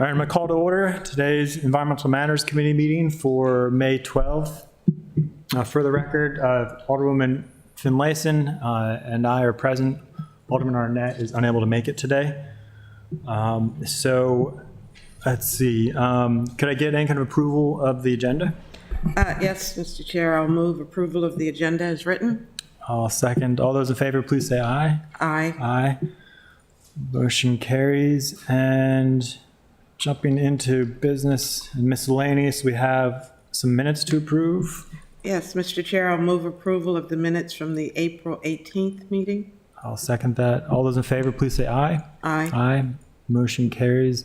right, I'm going to call to order today's Environmental Matters Committee meeting for May 12th. For the record, Alderwoman Finlayson and I are present. Alderman Arnett is unable to make it today. So let's see. Could I get any kind of approval of the agenda? Yes, Mr. Chair, I'll move approval of the agenda as written. I'll second. All those in favor, please say aye. Aye. Aye. Motion carries. And jumping into business and miscellaneous, we have some minutes to approve. Yes, Mr. Chair, I'll move approval of the minutes from the April 18th meeting. I'll second that. All those in favor, please say aye. Aye. Aye. Motion carries.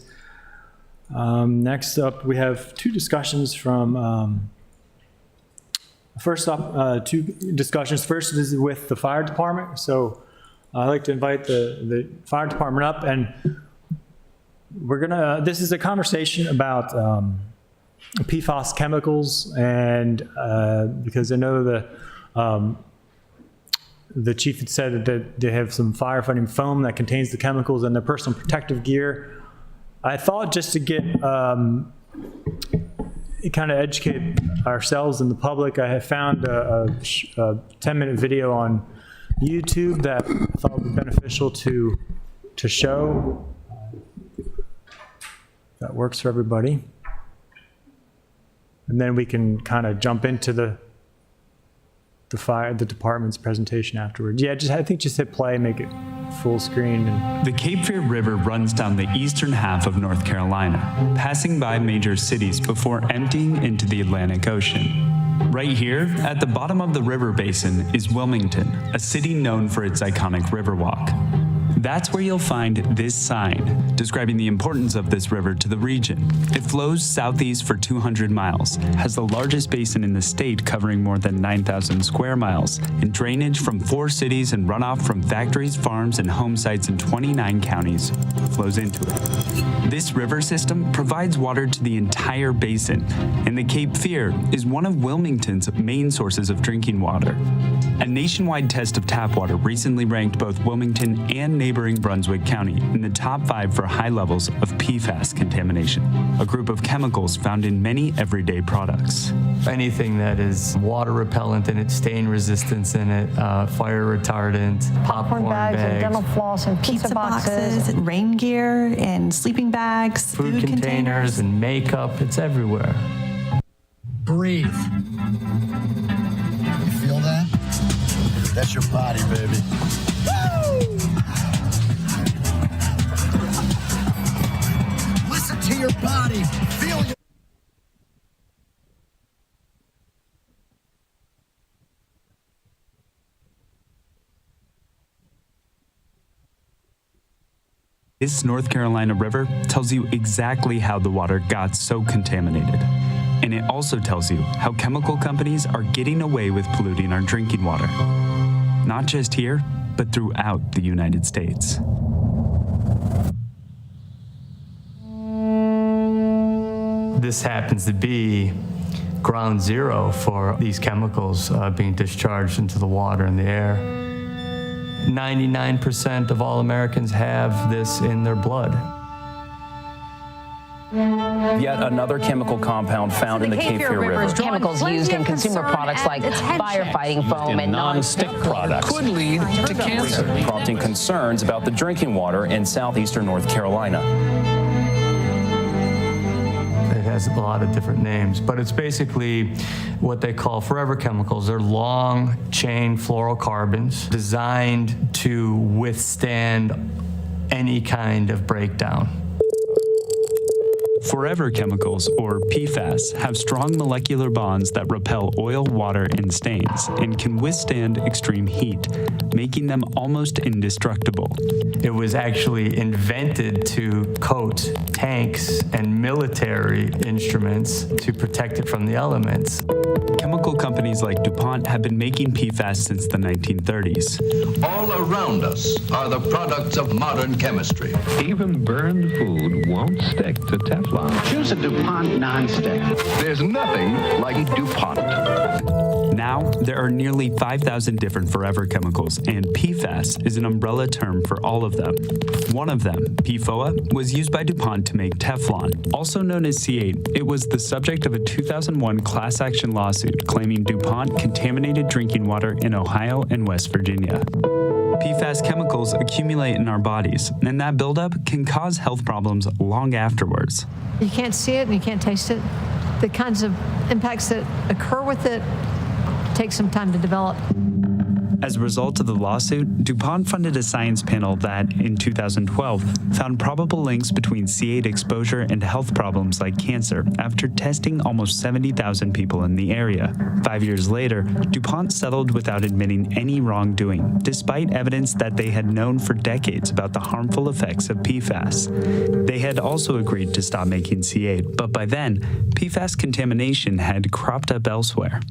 Next up, we have two discussions from, first up, two discussions. First is with the fire department. So I'd like to invite the fire department up, and this is a conversation about PFAS chemicals, and because I know the chief had said that they have some firefighting foam that contains the chemicals in their personal protective gear. I thought just to get kind of educate ourselves and the public, I have found a 10-minute video on YouTube that I thought would be beneficial to show. That works for everybody. And then we can kind of jump into the department's presentation afterwards. Yeah, I think just hit play, make it full screen. The Cape Fear River runs down the eastern half of North Carolina, passing by major cities before emptying into the Atlantic Ocean. Right here, at the bottom of the river basin, is Wilmington, a city known for its iconic Riverwalk. That's where you'll find this sign describing the importance of this river to the region. It flows southeast for 200 miles, has the largest basin in the state covering more than 9,000 square miles, and drainage from 4 cities and runoff from factories, farms, and home sites in 29 counties flows into it. This river system provides water to the entire basin, and the Cape Fear is one of Wilmington's main sources of drinking water. A nationwide test of tap water recently ranked both Wilmington and neighboring Brunswick County in the top 5 for high levels of PFAS contamination, a group of chemicals found in many everyday products. Anything that is water repellent in it, stain resistance in it, fire retardant, popcorn bags, and dental floss and pizza boxes, and rain gear and sleeping bags, food containers and makeup, it's everywhere. Breathe. You feel that? That's your body, baby. Woo! Listen to your body. Feel your... This North Carolina river tells you exactly how the water got so contaminated. And it also tells you how chemical companies are getting away with polluting our drinking water. Not just here, but throughout the United States. This happens to be ground zero for these chemicals being discharged into the water and the air. 99% of all Americans have this in their blood. Yet another chemical compound found in the Cape Fear River. Chemicals used in consumer products like firefighting foam and non-stick products could lead to cancer, prompting concerns about the drinking water in southeastern North Carolina. It has a lot of different names, but it's basically what they call forever chemicals. They're long chain fluorocarbons designed to withstand any kind of breakdown. Forever chemicals, or PFAS, have strong molecular bonds that repel oil, water, and stains, and can withstand extreme heat, making them almost indestructible. It was actually invented to coat tanks and military instruments to protect it from the elements. Chemical companies like DuPont have been making PFAS since the 1930s. All around us are the products of modern chemistry. Even burned food won't stick to Teflon. Choose a DuPont non-stick. There's nothing like DuPont. Now, there are nearly 5,000 different forever chemicals, and PFAS is an umbrella term for all of them. One of them, PFOA, was used by DuPont to make Teflon. Also known as C8, it was the subject of a 2001 class action lawsuit claiming DuPont contaminated drinking water in Ohio and West Virginia. PFAS chemicals accumulate in our bodies, and that buildup can cause health problems long afterwards. You can't see it and you can't taste it. The kinds of impacts that occur with it take some time to develop. As a result of the lawsuit, DuPont funded a science panel that, in 2012, found probable links between C8 exposure and health problems like cancer after testing almost 70,000 people in the area. 5 years later, DuPont settled without admitting any wrongdoing, despite evidence that they had known for decades about the harmful effects of PFAS. They had also agreed to stop making C8, but by then, PFAS contamination had cropped up elsewhere.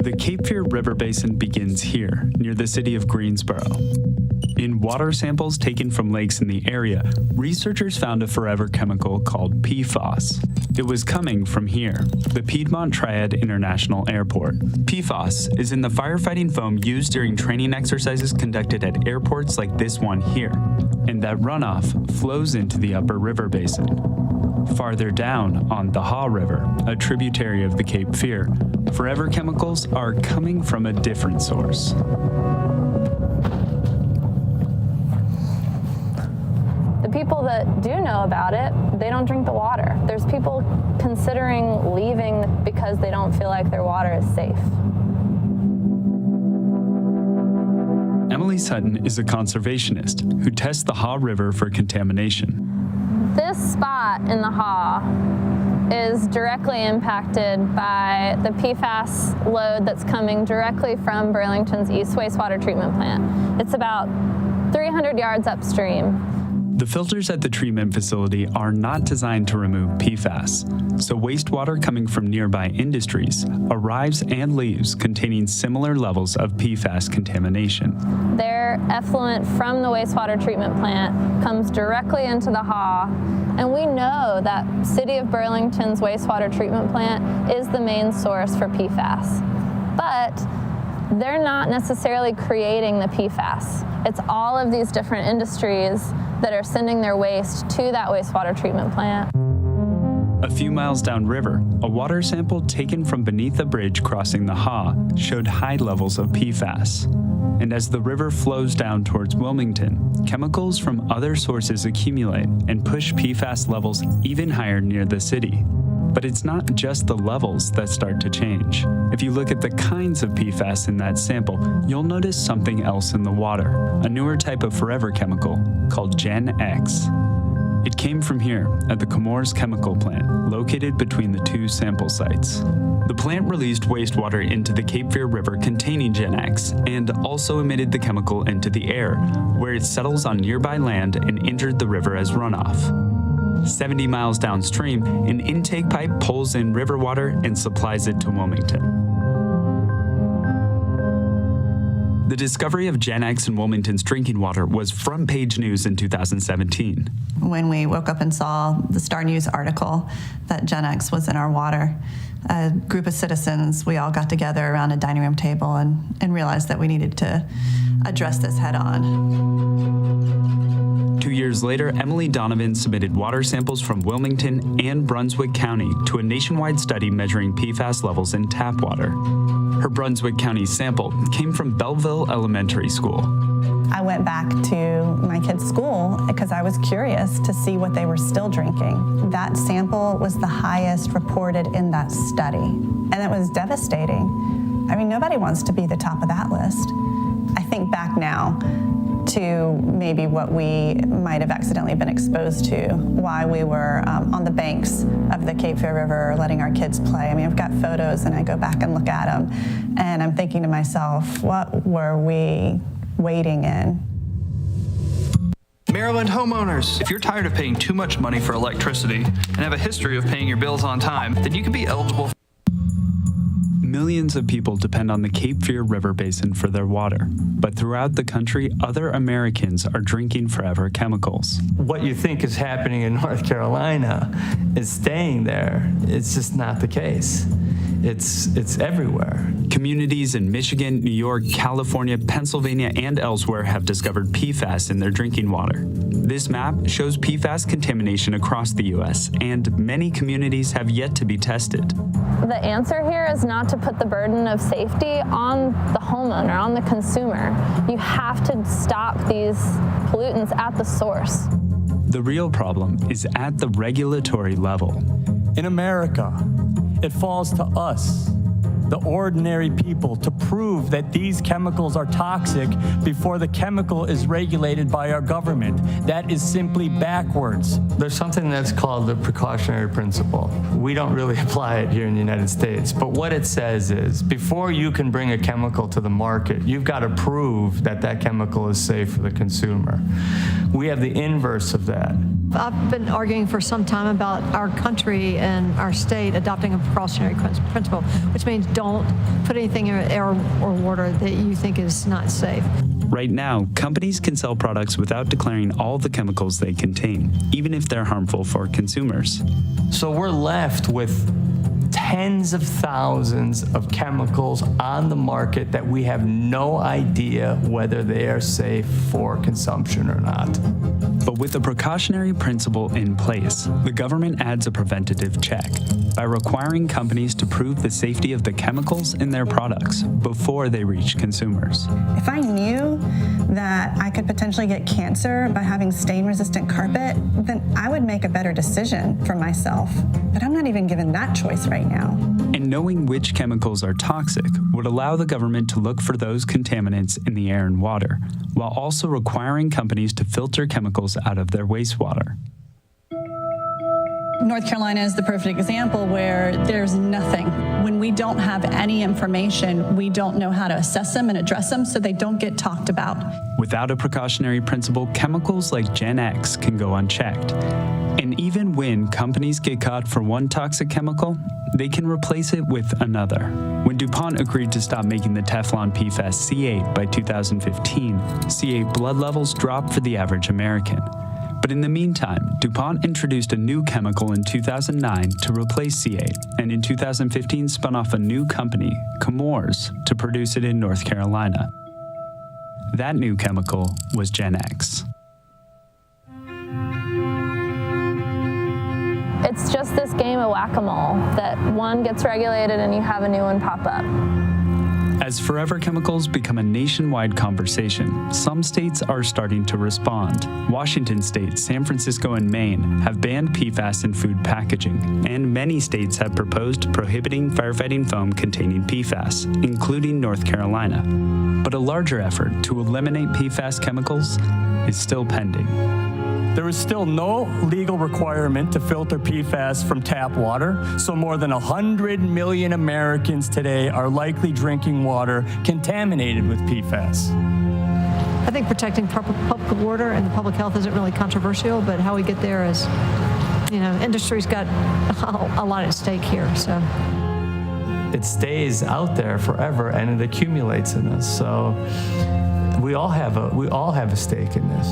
The Cape Fear River Basin begins here, near the city of Greensboro. In water samples taken from lakes in the area, researchers found a forever chemical called PFAS. It was coming from here, the Piedmont Triad International Airport. PFAS is in the firefighting foam used during training exercises conducted at airports like this one here, and that runoff flows into the upper river basin. Farther down on the Haw River, a tributary of the Cape Fear, forever chemicals are coming from a different source. The people that do know about it, they don't drink the water. There's people considering leaving because they don't feel like their water is safe. Emily Sutton is a conservationist who tests the Haw River for contamination. This spot in the Haw is directly impacted by the PFAS load that's coming directly from Burlington's East Wastewater Treatment Plant. It's about 300 yards upstream. The filters at the treatment facility are not designed to remove PFAS, so wastewater coming from nearby industries arrives and leaves containing similar levels of PFAS contamination. Their effluent from the wastewater treatment plant comes directly into the Haw, and we know that City of Burlington's wastewater treatment plant is the main source for PFAS. But they're not necessarily creating the PFAS. It's all of these different industries that are sending their waste to that wastewater treatment plant. A few miles downriver, a water sample taken from beneath a bridge crossing the Haw showed high levels of PFAS. And as the river flows down towards Wilmington, chemicals from other sources accumulate and push PFAS levels even higher near the city. But it's not just the levels that start to change. If you look at the kinds of PFAS in that sample, you'll notice something else in the water, a newer type of forever chemical called Gen X. It came from here at the Comores Chemical Plant, located between the two sample sites. The plant released wastewater into the Cape Fear River containing Gen X and also emitted the chemical into the air, where it settles on nearby land and entered the river as runoff. 70 miles downstream, an intake pipe pulls in river water and supplies it to Wilmington. The discovery of Gen X in Wilmington's drinking water was front-page news in 2017. When we woke up and saw the Star News article that Gen X was in our water, a group of citizens, we all got together around a dining room table and realized that we needed to address this head on. 2 years later, Emily Donovan submitted water samples from Wilmington and Brunswick County to a nationwide study measuring PFAS levels in tap water. Her Brunswick County sample came from Belleville Elementary School. I went back to my kids' school because I was curious to see what they were still drinking. That sample was the highest reported in that study, and it was devastating. I mean, nobody wants to be the top of that list. I think back now to maybe what we might have accidentally been exposed to while we were on the banks of the Cape Fear River letting our kids play. I mean, I've got photos and I go back and look at them and I'm thinking to myself, what were we wading in? Maryland homeowners, if you're tired of paying too much money for electricity and have a history of paying your bills on time, then you can be eligible. Millions of people depend on the Cape Fear River Basin for their water, but throughout the country, other Americans are drinking forever chemicals. What you think is happening in North Carolina is staying there. It's just not the case. It's everywhere. Communities in Michigan, New York, California, Pennsylvania, and elsewhere have discovered PFAS in their drinking water. This map shows PFAS contamination across the U.S., and many communities have yet to be tested. The answer here is not to put the burden of safety on the homeowner, on the consumer. You have to stop these pollutants at the source. The real problem is at the regulatory level. In America, it falls to us, the ordinary people, to prove that these chemicals are toxic before the chemical is regulated by our government. That is simply backwards. There's something that's called the Precautionary Principle. We don't really apply it here in the United States, but what it says is before you can bring a chemical to the market, you've got to prove that that chemical is safe for the consumer. We have the inverse of that. I've been arguing for some time about our country and our state adopting a precautionary principle, which means don't put anything in air or water that you think is not safe. Right now, companies can sell products without declaring all the chemicals they contain, even if they're harmful for consumers. So we're left with tens of thousands of chemicals on the market that we have no idea whether they are safe for consumption or not. But with a precautionary principle in place, the government adds a preventative check by requiring companies to prove the safety of the chemicals in their products before they reach consumers. If I knew that I could potentially get cancer by having stain-resistant carpet, then I would make a better decision for myself. But I'm not even given that choice right now. And knowing which chemicals are toxic would allow the government to look for those contaminants in the air and water, while also requiring companies to filter chemicals out of their wastewater. North Carolina is the perfect example where there's nothing. When we don't have any information, we don't know how to assess them and address them, so they don't get talked about. Without a precautionary principle, chemicals like Gen X can go unchecked. And even when companies get caught for one toxic chemical, they can replace it with another. When DuPont agreed to stop making the Teflon PFAS C8 by 2015, C8 blood levels dropped for the average American. But in the meantime, DuPont introduced a new chemical in 2009 to replace C8, and in 2015 spun off a new company, Chemours, to produce it in North Carolina. That new chemical was Gen X. It's just this game of whack-a-mole that one gets regulated and you have a new one pop up. As forever chemicals become a nationwide conversation, some states are starting to respond. Washington State, San Francisco, and Maine have banned PFAS in food packaging, and many states have proposed prohibiting firefighting foam containing PFAS, including North Carolina. But a larger effort to eliminate PFAS chemicals is still pending. There is still no legal requirement to filter PFAS from tap water, so more than 100 million Americans today are likely drinking water contaminated with PFAS. I think protecting public water and the public health isn't really controversial, but how we get there is, industry's got a lot at stake here, so. It stays out there forever and it accumulates in us, so we all have a stake in this.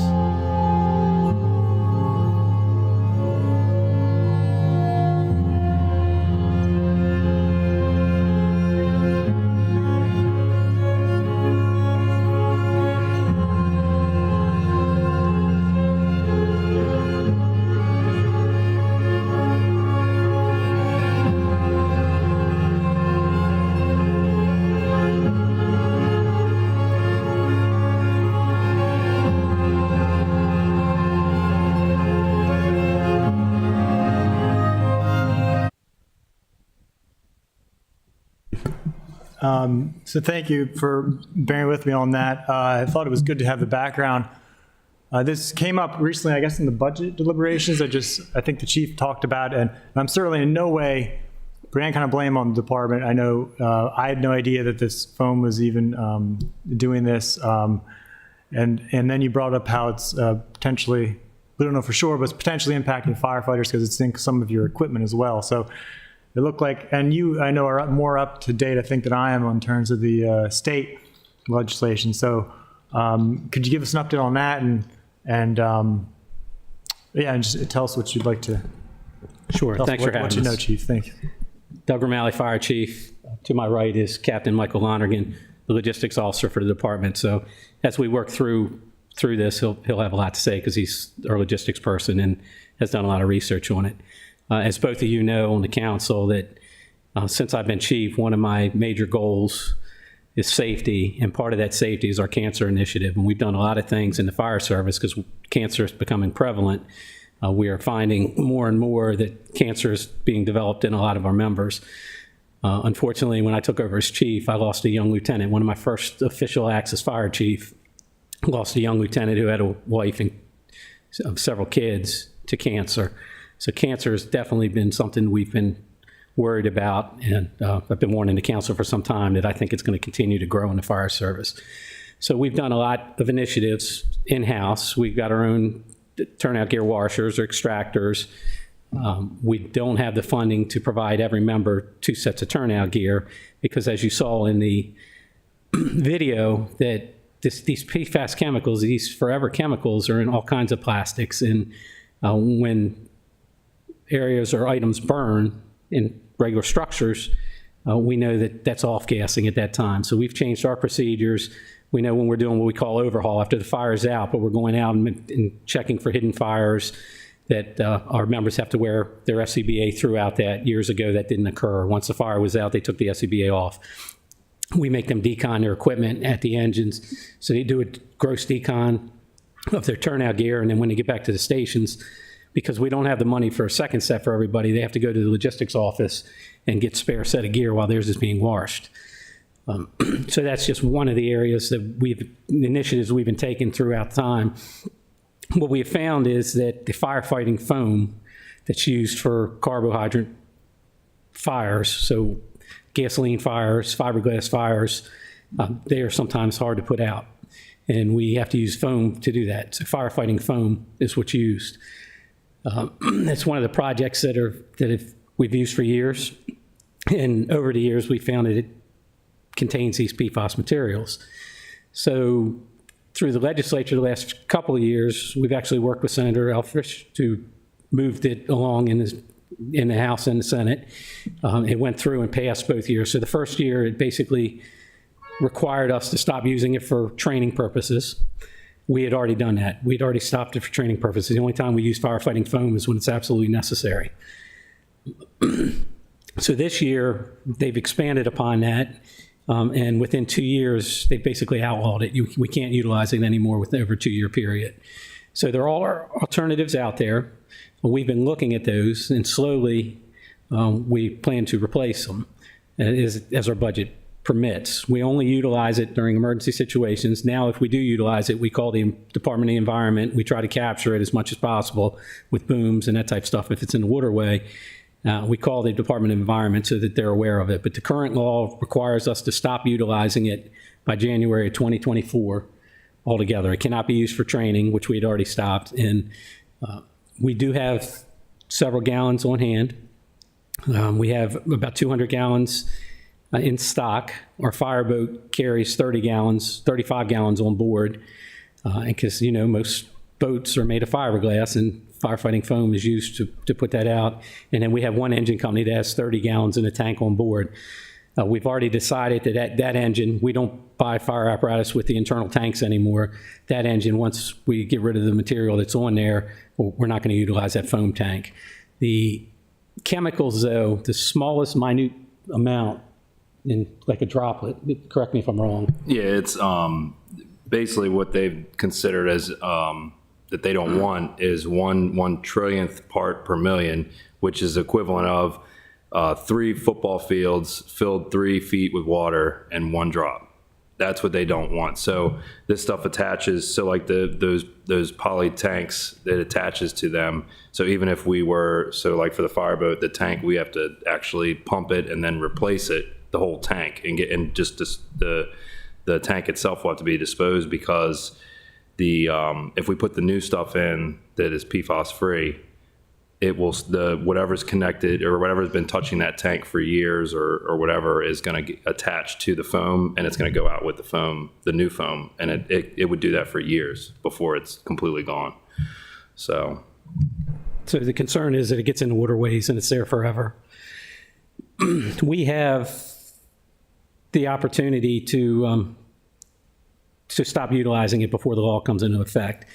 So thank you for bearing with me on that. I thought it was good to have the background. This came up recently, I guess, in the budget deliberations. I think the chief talked about it, and I'm certainly in no way putting any kind of blame on the department. I know I had no idea that this foam was even doing this. And then you brought up how it's potentially, we don't know for sure, but it's potentially impacting firefighters because it's in some of your equipment as well. So it looked like, and you, I know, are more up to date, I think, than I am in terms of the state legislation. So could you give us an update on that and just tell us what you'd like to. Sure. Thanks for having us. What you know, Chief. Thank you. Doug O'Malley, Fire Chief. To my right is Captain Michael Lonergan, the logistics officer for the department. So as we work through this, he'll have a lot to say because he's our logistics person and has done a lot of research on it. As both of you know on the council, that since I've been chief, one of my major goals is safety, and part of that safety is our cancer initiative. And we've done a lot of things in the fire service because cancer is becoming prevalent. We are finding more and more that cancer is being developed in a lot of our members. Unfortunately, when I took over as chief, I lost a young lieutenant. One of my first official acts as fire chief, lost a young lieutenant who had a wife and several kids to cancer. So cancer has definitely been something we've been worried about, and I've been warning the council for some time that I think it's going to continue to grow in the fire service. So we've done a lot of initiatives in-house. We've got our own turnout gear washers or extractors. We don't have the funding to provide every member 2 sets of turnout gear because, as you saw in the video, that these PFAS chemicals, these forever chemicals, are in all kinds of plastics. And when areas or items burn in regular structures, we know that that's off-gassing at that time. So we've changed our procedures. We know when we're doing what we call overhaul after the fire is out, but we're going out and checking for hidden fires, that our members have to wear their FCBA throughout that. Years ago, that didn't occur. Once the fire was out, they took the FCBA off. We make them decon their equipment at the engines. So they do a gross decon of their turnout gear, and then when they get back to the stations, because we don't have the money for a second set for everybody, they have to go to the logistics office and get a spare set of gear while theirs is being washed. So that's just one of the areas that initiatives we've been taking throughout time. What we have found is that the firefighting foam that's used for carbohydrate fires, so gasoline fires, fiberglass fires, they are sometimes hard to put out. And we have to use foam to do that. So firefighting foam is what's used. It's one of the projects that we've used for years. And over the years, we found that it contains these PFAS materials. So through the legislature the last couple of years, we've actually worked with Senator Elfish to move it along in the House and the Senate. It went through and passed both years. So the first year, it basically required us to stop using it for training purposes. We had already done that. We'd already stopped it for training purposes. The only time we use firefighting foam is when it's absolutely necessary. So this year, they've expanded upon that. And within 2 years, they basically outlawed it. We can't utilize it anymore with over a 2-year period. So there are alternatives out there. We've been looking at those, and slowly we plan to replace them as our budget permits. We only utilize it during emergency situations. Now, if we do utilize it, we call the Department of the Environment. We try to capture it as much as possible with booms and that type of stuff. If it's in the waterway, we call the Department of Environment so that they're aware of it. But the current law requires us to stop utilizing it by January of 2024 altogether. It cannot be used for training, which we had already stopped. And we do have several gallons on hand. We have about 200 gallons in stock. Our fireboat carries 35 gallons on board. Because, most boats are made of fiberglass, and firefighting foam is used to put that out. And then we have one engine company that has 30 gallons in a tank on board. We've already decided that engine, we don't buy fire apparatus with the internal tanks anymore. That engine, once we get rid of the material that's on there, we're not going to utilize that foam tank. The chemicals, though, the smallest minute amount in like a droplet, correct me if I'm wrong. Yeah, it's basically what they've considered as that they don't want is 1 trillionth part per million, which is equivalent of 3 football fields filled 3 feet with water and 1 drop. That's what they don't want. So this stuff attaches. So like those poly tanks, it attaches to them. So even if we were, like for the fireboat, the tank, we have to actually pump it and then replace it, the whole tank, and just the tank itself will have to be disposed because if we put the new stuff in that is PFAS free, it will whatever's connected or whatever's been touching that tank for years or whatever is going to attach to the foam, and it's going to go out with the foam, the new foam, and it would do that for years before it's completely gone. So the concern is that it gets into waterways and it's there forever. we have the opportunity to stop utilizing it before the law comes into effect.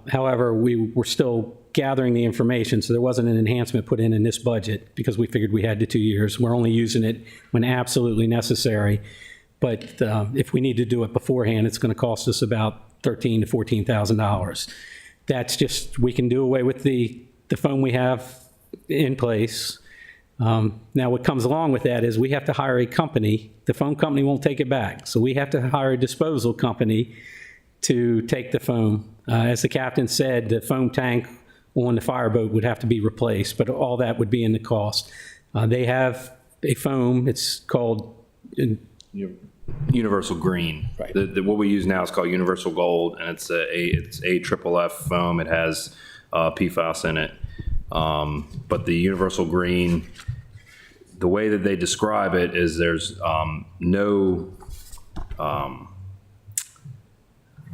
However, we were still gathering the information, so there wasn't an enhancement put in this budget because we figured we had the 2 years. We're only using it when absolutely necessary. But if we need to do it beforehand, it's going to cost us about $13,000 to $14,000. That's just, we can do away with the foam we have in place. Now, what comes along with that is we have to hire a company. The foam company won't take it back. So we have to hire a disposal company to take the foam. As the captain said, the foam tank on the fireboat would have to be replaced, but all that would be in the cost. They have a foam, it's called Universal Green. Right. What we use now is called Universal Gold, and it's a triple F foam. It has PFAS in it. But the Universal Green, the way that they describe it is there's no,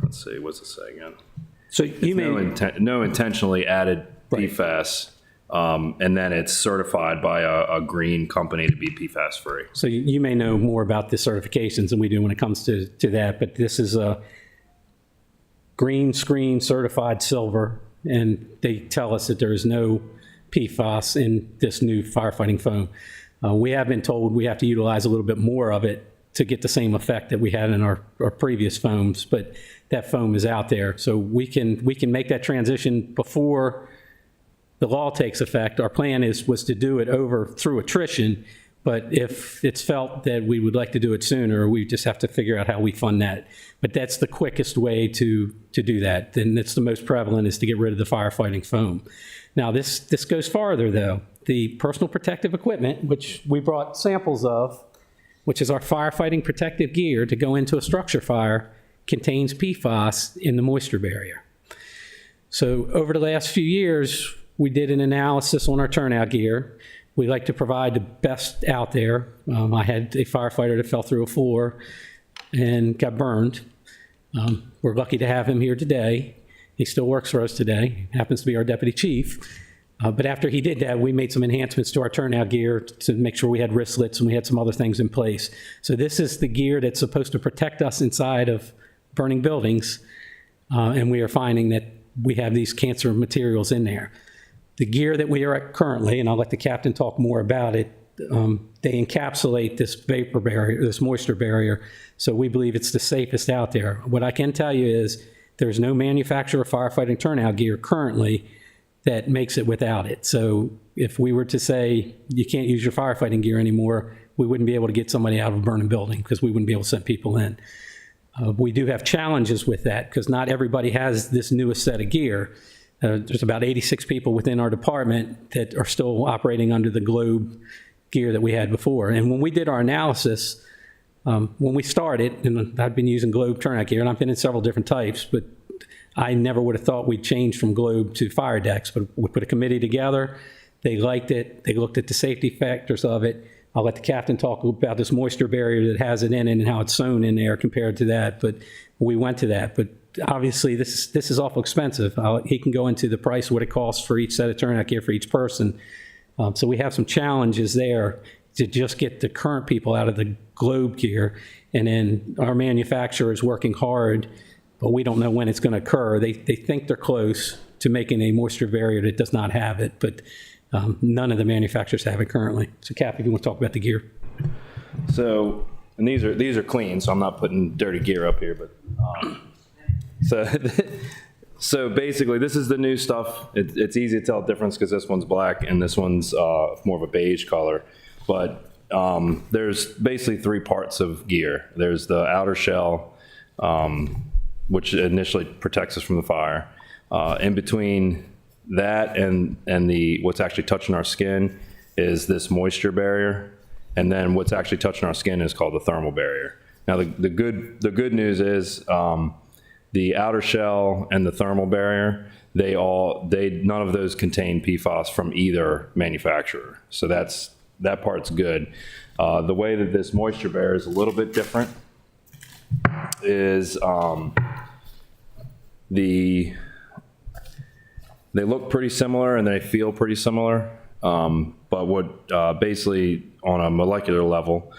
let's see, what's it say again? So you may no intentionally added PFAS, and then it's certified by a green company to be PFAS free. So you may know more about the certifications than we do when it comes to that, but this is a green screen certified silver, and they tell us that there is no PFAS in this new firefighting foam. We have been told we have to utilize a little bit more of it to get the same effect that we had in our previous foams, but that foam is out there. So we can make that transition before the law takes effect. Our plan was to do it through attrition, but if it's felt that we would like to do it sooner, we just have to figure out how we fund that. But that's the quickest way to do that. Then it's the most prevalent is to get rid of the firefighting foam. Now this goes farther though. The personal protective equipment, which we brought samples of, which is our firefighting protective gear to go into a structure fire, contains PFAS in the moisture barrier. So over the last few years, we did an analysis on our turnout gear. We like to provide the best out there. I had a firefighter that fell through a floor and got burned. We're lucky to have him here today. He still works for us today. He happens to be our deputy chief. But after he did that, we made some enhancements to our turnout gear to make sure we had wristlets and we had some other things in place. So this is the gear that's supposed to protect us inside of burning buildings, and we are finding that we have these cancer materials in there. The gear that we are at currently, and I'll let the captain talk more about it, they encapsulate this vapor barrier, this moisture barrier, so we believe it's the safest out there. What I can tell you is there's no manufacturer of firefighting turnout gear currently that makes it without it. So if we were to say you can't use your firefighting gear anymore, we wouldn't be able to get somebody out of a burning building because we wouldn't be able to send people in. We do have challenges with that because not everybody has this newest set of gear. There's about 86 people within our department that are still operating under the Globe gear that we had before. And when we did our analysis, when we started, and I've been using Globe turnout gear, and I've been in several different types, but I never would have thought we'd change from Globe to Fire Decks, but we put a committee together. They liked it. They looked at the safety factors of it. I'll let the captain talk about this moisture barrier that has it in it and how it's sewn in there compared to that, but we went to that. But obviously, this is awful expensive. He can go into the price, what it costs for each set of turnout gear for each person. So we have some challenges there to just get the current people out of the Globe gear, and then our manufacturer is working hard, but we don't know when it's going to occur. They think they're close to making a moisture barrier that does not have it, but none of the manufacturers have it currently. So, Cap, if you want to talk about the gear. So, and these are clean, so I'm not putting dirty gear up here, but so basically, this is the new stuff. It's easy to tell the difference because this one's black and this one's more of a beige color. But there's basically three parts of gear. There's the outer shell, which initially protects us from the fire. In between that and what's actually touching our skin is this moisture barrier, and then what's actually touching our skin is called the thermal barrier. Now the good news is the outer shell and the thermal barrier, none of those contain PFAS from either manufacturer. So that part's good. The way that this moisture barrier is a little bit different is they look pretty similar and they feel pretty similar, but but what basically on a molecular level,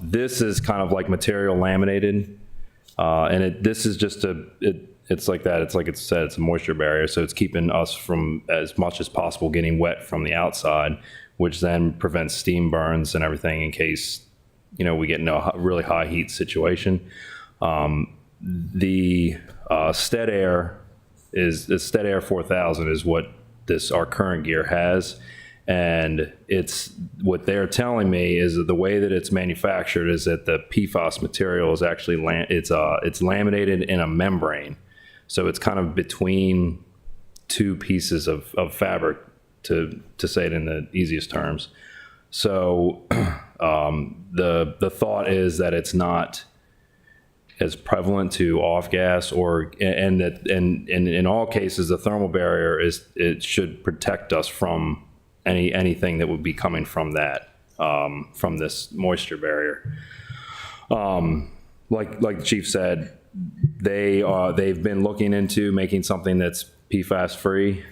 this is kind of like material laminated, and this is just it's like that. It's like it said, it's a moisture barrier, so it's keeping us from as much as possible getting wet from the outside, which then prevents steam burns and everything in case, you know, we get into a really high heat situation. The Stead Air 4000 is what our current gear has. And it's what they're telling me is that the way that it's manufactured is that the PFAS material is actually it's laminated in a membrane, so it's kind of between two pieces of fabric, to say it in the easiest terms. So the thought is that it's not as prevalent to off gas, and in all cases the thermal barrier it should protect us from anything that would be coming from that, from this moisture barrier. Like the chief said, they've been looking into making something that's PFAS free.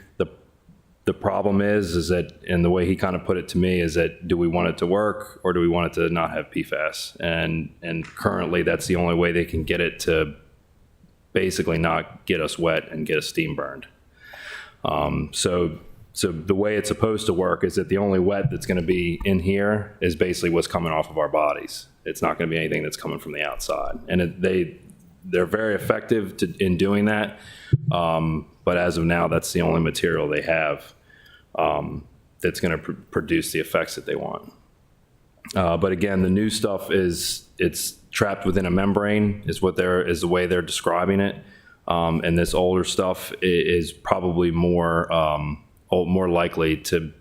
The problem is that, and the way he kind of put it to me is that, do we want it to work or do we want it to not have PFAS? And currently that's the only way they can get it to basically not get us wet and get us steam burned. So the way it's supposed to work is that the only wet that's going to be in here is basically what's coming off of our bodies. It's not going to be anything that's coming from the outside. And they're very effective in doing that. But as of now, that's the only material they have that's going to produce the effects that they want. But again, the new stuff it's trapped within a membrane is the way they're describing it. And this older stuff is probably more likely to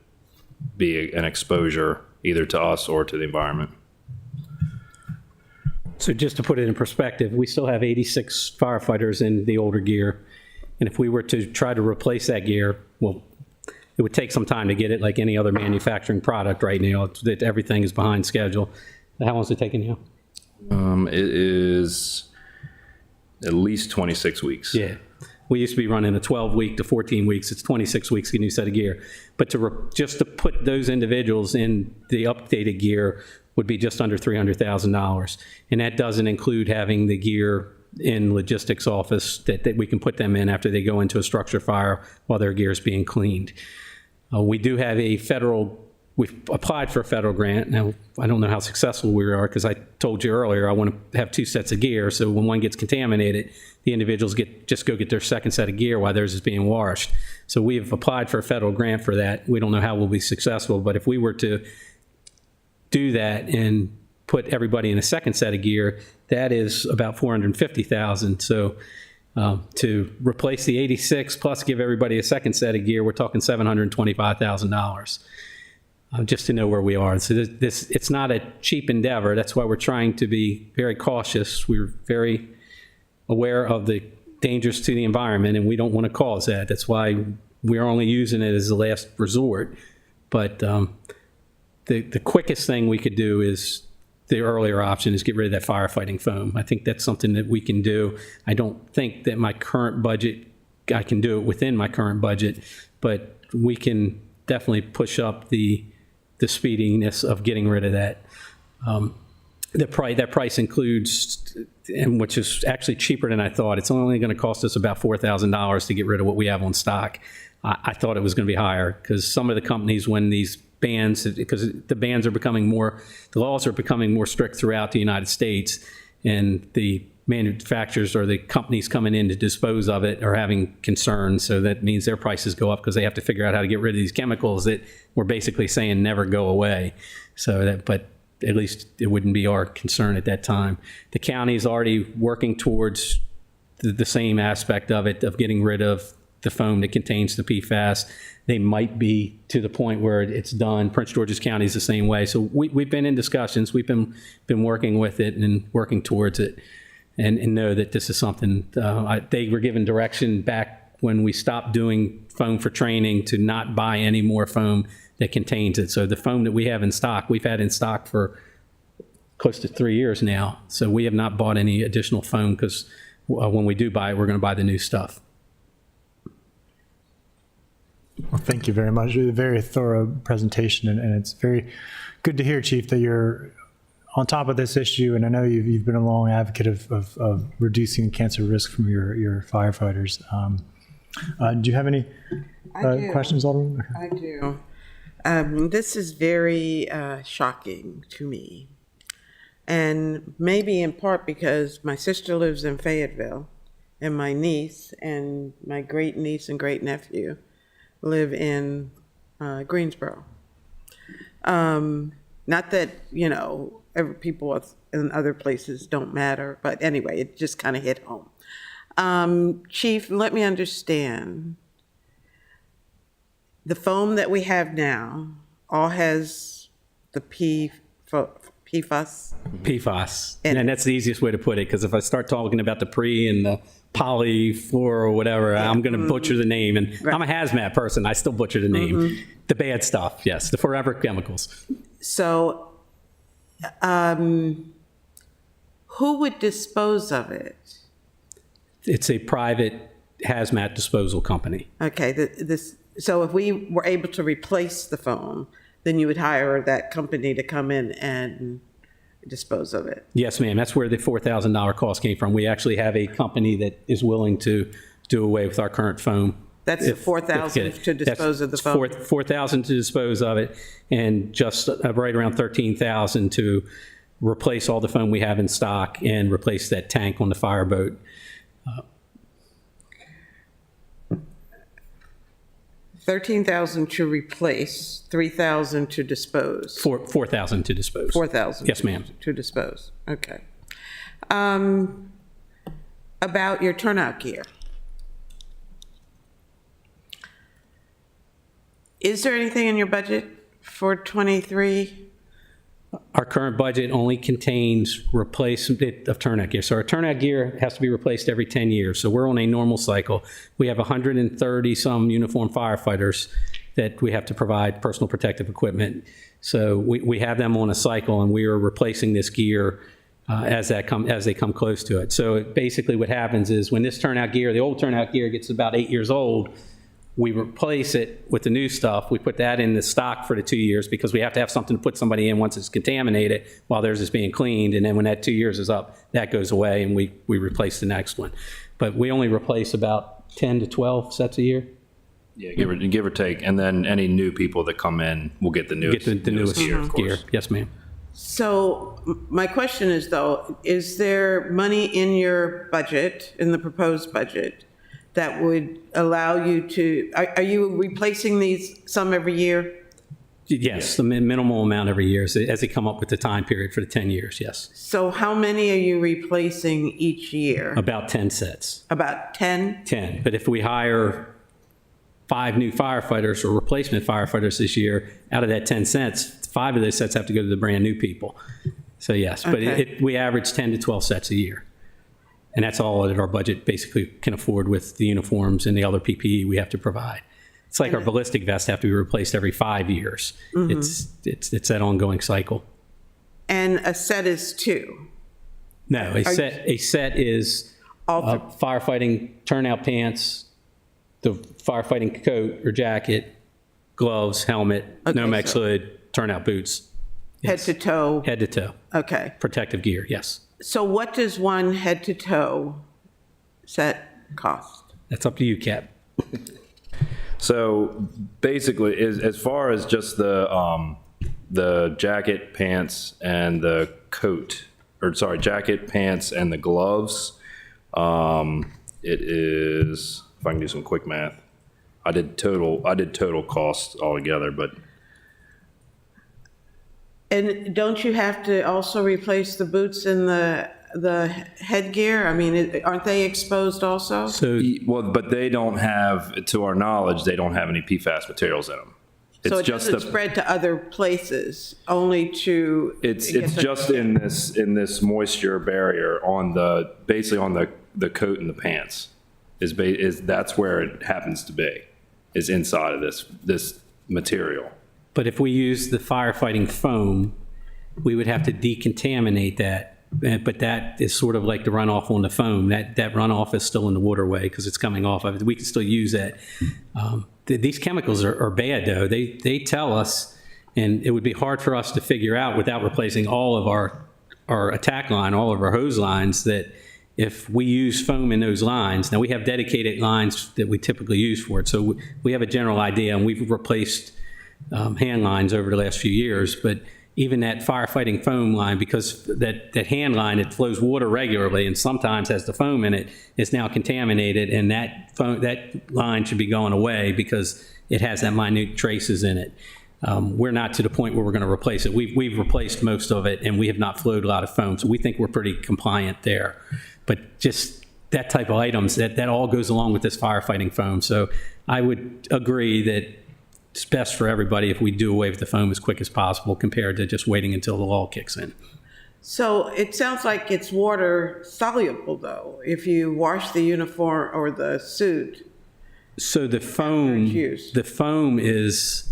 be an exposure either to us or to the environment. So just to put it in perspective, we still have 86 firefighters in the older gear. And if we were to try to replace that gear, well, it would take some time to get it like any other manufacturing product right now. Everything is behind schedule. How long is it taking you? It is at least 26 weeks. Yeah. We used to be running a 12-week to 14 weeks. It's 26 weeks to get a new set of gear. But just to put those individuals in the updated gear would be just under $300,000. And that doesn't include having the gear in logistics office that we can put them in after they go into a structure fire while their gear is being cleaned. We do have we've applied for a federal grant. Now, I don't know how successful we are because I told you earlier I want to have 2 sets of gear, so when one gets contaminated, the individuals just go get their second set of gear while theirs is being washed. So we have applied for a federal grant for that. We don't know how we'll be successful, but if we were to do that and put everybody in a second set of gear, that is about $450,000. So to replace the 86 plus give everybody a second set of gear, we're talking $725,000. Just to know where we are. So it's not a cheap endeavor. That's why we're trying to be very cautious. We're very aware of the dangers to the environment, and we don't want to cause that. That's why we're only using it as a last resort. But the quickest thing we could do is the earlier option is get rid of that firefighting foam. I think that's something that we can do. I don't think that my current budget, I can do it within my current budget, but we can definitely push up the speediness of getting rid of that. That price includes, and which is actually cheaper than I thought. It's only going to cost us about $4,000 to get rid of what we have on stock. I thought it was going to be higher because some of the companies, when these bans, because the bans are becoming more, the laws are becoming more strict throughout the United States, and the manufacturers or the companies coming in to dispose of it are having concerns. So that means their prices go up because they have to figure out how to get rid of these chemicals that we're basically saying never go away. So that, but at least it wouldn't be our concern at that time. The county is already working towards the same aspect of it, of getting rid of the foam that contains the PFAS. They might be to the point where it's done. Prince George's County is the same way. So we've been in discussions. We've been working with it and working towards it. And know that this is something, they were given direction back when we stopped doing foam for training to not buy any more foam that contains it. So the foam that we have in stock, we've had in stock for close to 3 years now. So we have not bought any additional foam because when we do buy it, we're going to buy the new stuff. Well, thank you very much. A very thorough presentation, and it's very good to hear, Chief, that you're on top of this issue. And I know you've been a long advocate of reducing cancer risk from your firefighters. Do you have any questions, Alderman? I do. This is very shocking to me. And maybe in part because my sister lives in Fayetteville, and my niece and my great niece and great nephew live in Greensboro. Not that, people in other places don't matter, but anyway, it just kind of hit home. Chief, let me understand. The foam that we have now all has the PFAS. PFAS. And that's the easiest way to put it, because if I start talking about the pre and the polyfluor or whatever, I'm going to butcher the name. And I'm a hazmat person. I still butcher the name. The bad stuff, yes, the forever chemicals. So who would dispose of it? It's a private hazmat disposal company. Okay, so if we were able to replace the foam, then you would hire that company to come in and dispose of it. Yes, ma'am. That's where the $4,000 cost came from. We actually have a company that is willing to do away with our current foam. That's the $4,000 to dispose of the foam? $4,000 to dispose of it, and just right around $13,000 to replace all the foam we have in stock and replace that tank on the fireboat. $13,000 to replace, $3,000 to dispose. $4,000 to dispose. $4,000. Yes, ma'am. To dispose. Okay. About your turnout gear. Is there anything in your budget for 23? Our current budget only contains replacement of turnout gear. So our turnout gear has to be replaced every 10 years. So we're on a normal cycle. We have 130 some uniformed firefighters that we have to provide personal protective equipment. So we have them on a cycle, and we are replacing this gear as they come close to it. So basically what happens is when this turnout gear, the old turnout gear, gets about 8 years old, we replace it with the new stuff. We put that in the stock for the 2 years because we have to have something to put somebody in once it's contaminated while theirs is being cleaned. And then when that 2 years is up, that goes away and we replace the next one. But we only replace about 10 to 12 sets a year. Yeah, give or take. And then any new people that come in will get the newest, the newest gear, of course. Yes, ma'am. So my question is, though, is there money in your budget, in the proposed budget, that would allow you to, are you replacing these some every year? Yes, the minimal amount every year as they come up with the time period for the 10 years, yes. So how many are you replacing each year? About 10 sets. About 10? 10, but if we hire 5 new firefighters or replacement firefighters this year, out of that 10 sets, 5 of those sets have to go to the brand new people. So yes, but we average 10 to 12 sets a year. And that's all that our budget basically can afford with the uniforms and the other PPE we have to provide. It's like our ballistic vests have to be replaced every 5 years. It's that ongoing cycle. And a set is 2? No, a set is firefighting turnout pants, the firefighting coat or jacket, gloves, helmet, Nomex hood, turnout boots. Head to toe? Head to toe. Okay. Protective gear, yes. So what does one head to toe set cost? That's up to you, Cap. So basically, as far as just the jacket, pants, and the coat, jacket, pants, and the gloves, it is, if I can do some quick math, I did total costs altogether, but. And don't you have to also replace the boots and the headgear? I mean, aren't they exposed also? Well, but they don't have, to our knowledge, they don't have any PFAS materials in them. So it doesn't spread to other places, only to. It's just in this moisture barrier basically on the coat and the pants. That's where it happens to be, is inside of this material. But if we use the firefighting foam, we would have to decontaminate that but that is sort of like the runoff on the foam. That runoff is still in the waterway because it's coming off of it. We can still use that. These chemicals are bad, though. They tell us, and it would be hard for us to figure out without replacing all of our attack line, all of our hose lines, that if we use foam in those lines, now we have dedicated lines that we typically use for it, so we have a general idea, and we've replaced hand lines over the last few years, but even that firefighting foam line, because that hand line, it flows water regularly and sometimes has the foam in it, is now contaminated, and that line should be going away because it has that minute traces in it. We're not to the point where we're going to replace it. We've replaced most of it, and we have not flowed a lot of foam, so we think we're pretty compliant there. But just that type of items, that all goes along with this firefighting foam. So I would agree that it's best for everybody if we do away with the foam as quick as possible compared to just waiting until the law kicks in. So it sounds like it's water soluble, though, if you wash the uniform or the suit. So the foam is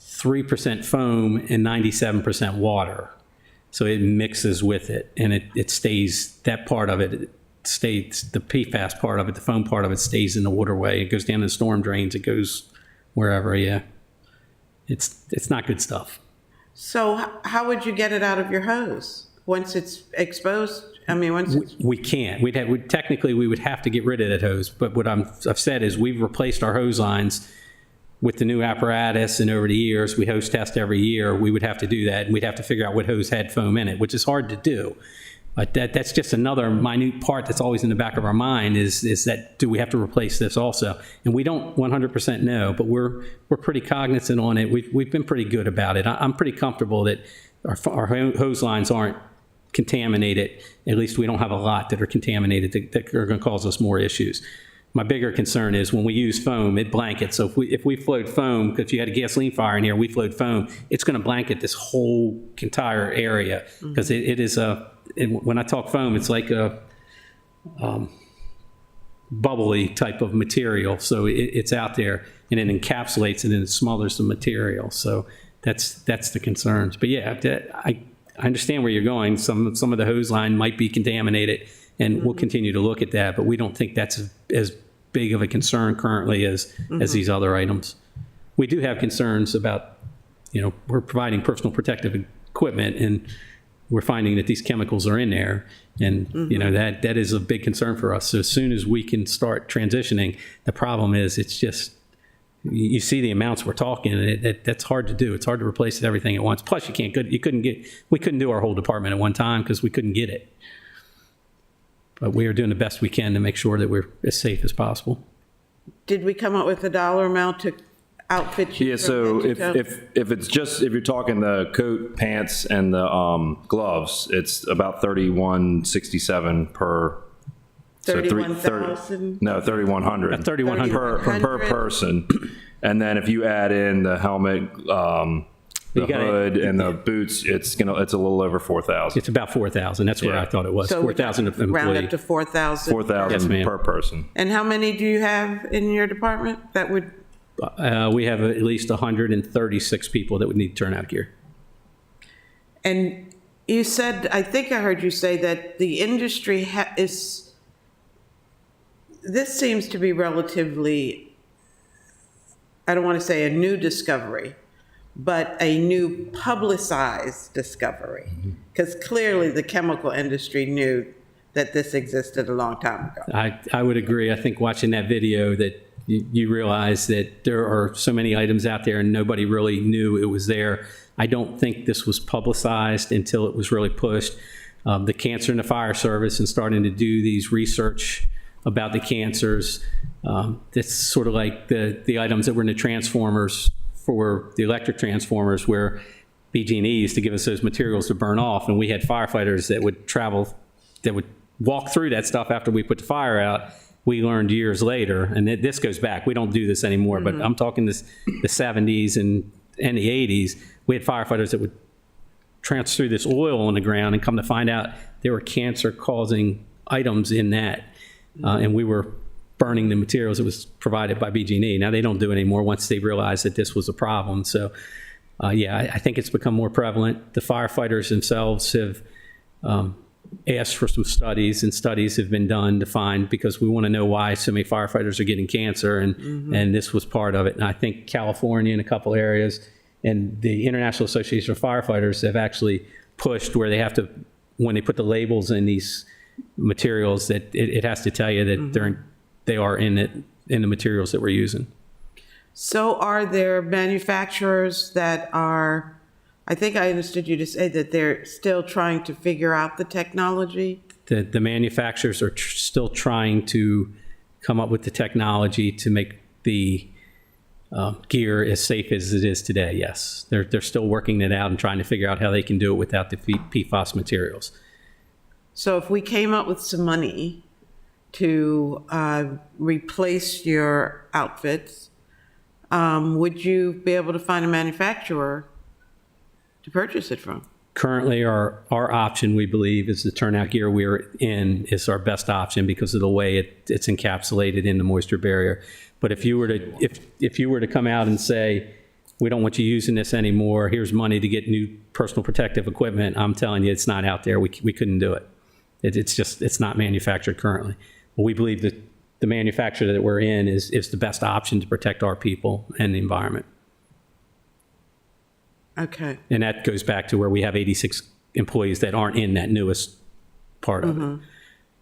3% foam and 97% water. So it mixes with it, and it stays, that part of it stays, the PFAS part of it, the foam part of it stays in the waterway. It goes down the storm drains, it goes wherever, yeah. It's not good stuff. So how would you get it out of your hose once it's exposed? I mean, once it's... We can't. Technically, we would have to get rid of that hose, but what I've said is we've replaced our hose lines with the new apparatus, and over the years, we hose test every year. We would have to do that, and we'd have to figure out what hose had foam in it, which is hard to do. But that's just another minute part that's always in the back of our mind is that, do we have to replace this also? And we don't 100% know, but we're pretty cognizant on it. We've been pretty good about it. I'm pretty comfortable that our hose lines aren't contaminated. At least we don't have a lot that are contaminated that are going to cause us more issues. My bigger concern is when we use foam, it blankets. So if we flowed foam, because you had a gasoline fire in here, we flowed foam, it's going to blanket this whole entire area, because it is when I talk foam, it's like a bubbly type of material. So it's out there, and it encapsulates it, and it smothers the material. So that's the concerns. But yeah, I understand where you're going. Some of the hose line might be contaminated, and we'll continue to look at that. But we don't think that's as big of a concern currently as these other items. We do have concerns about, we're providing personal protective equipment, and we're finding that these chemicals are in there, and that is a big concern for us. So as soon as we can start transitioning, the problem is it's just, you see the amounts we're talking, and that's hard to do. It's hard to replace everything at once. Plus, we couldn't do our whole department at one time because we couldn't get it. But we are doing the best we can to make sure that we're as safe as possible. Did we come up with a dollar amount to outfit you? Yeah, so if you're talking the coat, pants, and the gloves, it's about $3,167 per. 31,000? No, 3,100. 3,100 per person. And then if you add in the helmet, the hood, and the boots, it's a little over 4,000. It's about 4,000. That's where I thought it was. So 4,000 employee. Round up to 4,000. 4,000 per person. And how many do you have in your department that would? We have at least 136 people that would need turnout gear. And you said, I think I heard you say that the industry this seems to be relatively, I don't want to say a new discovery, but a new publicized discovery. Because clearly the chemical industry knew that this existed a long time ago. I would agree. I think watching that video that you realize that there are so many items out there and nobody really knew it was there. I don't think this was publicized until it was really pushed. The cancer and the fire service and starting to do these research about the cancers. It's sort of like the items that were in the transformers for the electric transformers, where BG&E used to give us those materials to burn off, and we had firefighters that would walk through that stuff after we put the fire out. We learned years later, and this goes back, we don't do this anymore, but I'm talking the 70s and the 80s, we had firefighters that would transfer this oil on the ground and come to find out there were cancer-causing items in that. And we were burning the materials that was provided by BG&E. Now they don't do it anymore once they realized that this was a problem. So yeah, I think it's become more prevalent. The firefighters themselves have asked for some studies, and studies have been done to find, because we want to know why so many firefighters are getting cancer, and this was part of it. And I think California and a couple areas and the International Association of Firefighters have actually pushed where they have to, when they put the labels in these materials, that it has to tell you that they are in the materials that we're using. So are there manufacturers that are, I think I understood you to say that they're still trying to figure out the technology? The manufacturers are still trying to come up with the technology to make the gear as safe as it is today, yes. They're still working it out and trying to figure out how they can do it without the PFAS materials. So if we came up with some money to replace your outfits, would you be able to find a manufacturer to purchase it from? Currently, our option, we believe, is the turnout gear we're in is our best option because of the way it's encapsulated in the moisture barrier. But if you were to come out and say, we don't want you using this anymore, here's money to get new personal protective equipment, I'm telling you, it's not out there. We couldn't do it. It's not manufactured currently. But we believe that the manufacturer that we're in is the best option to protect our people and the environment. Okay. And that goes back to where we have 86 employees that aren't in that newest part of it.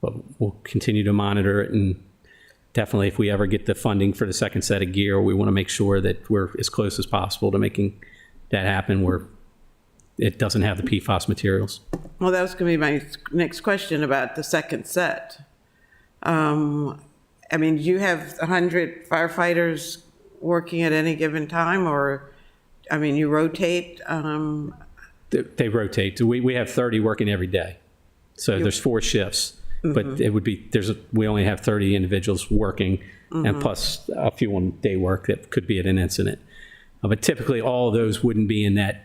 But we'll continue to monitor it, and definitely if we ever get the funding for the second set of gear, we want to make sure that we're as close as possible to making that happen where it doesn't have the PFAS materials. Well, that was going to be my next question about the second set. I mean, do you have 100 firefighters working at any given time, or, I mean, you rotate? They rotate. We have 30 working every day. So there's 4 shifts, but it would be, we only have 30 individuals working, and plus a few on day work that could be at an incident. But typically all of those wouldn't be in that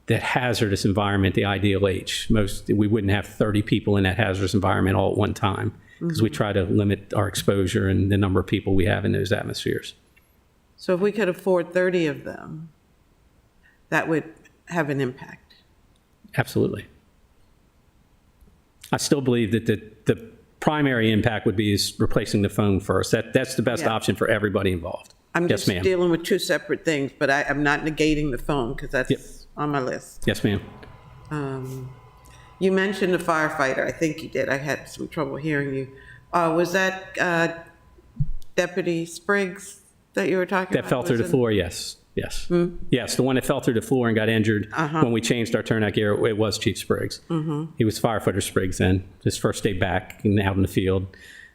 hazardous environment, the ideal H. We wouldn't have 30 people in that hazardous environment all at one time, because we try to limit our exposure and the number of people we have in those atmospheres. So if we could afford 30 of them, that would have an impact. Absolutely. I still believe that the primary impact would be is replacing the foam first. That's the best option for everybody involved. I'm yes, just ma'am. dealing with 2 separate things, but I'm not negating the foam because that's on my list. Yes, ma'am. You mentioned a firefighter. I think you did. I had some trouble hearing you. Was that Deputy Spriggs that you were talking about? That fell through the floor, yes. Yes. Yes, the one that fell through the floor and got injured when we changed our turnout gear, it was Chief Spriggs. He was Firefighter Spriggs then, his first day back and out in the field.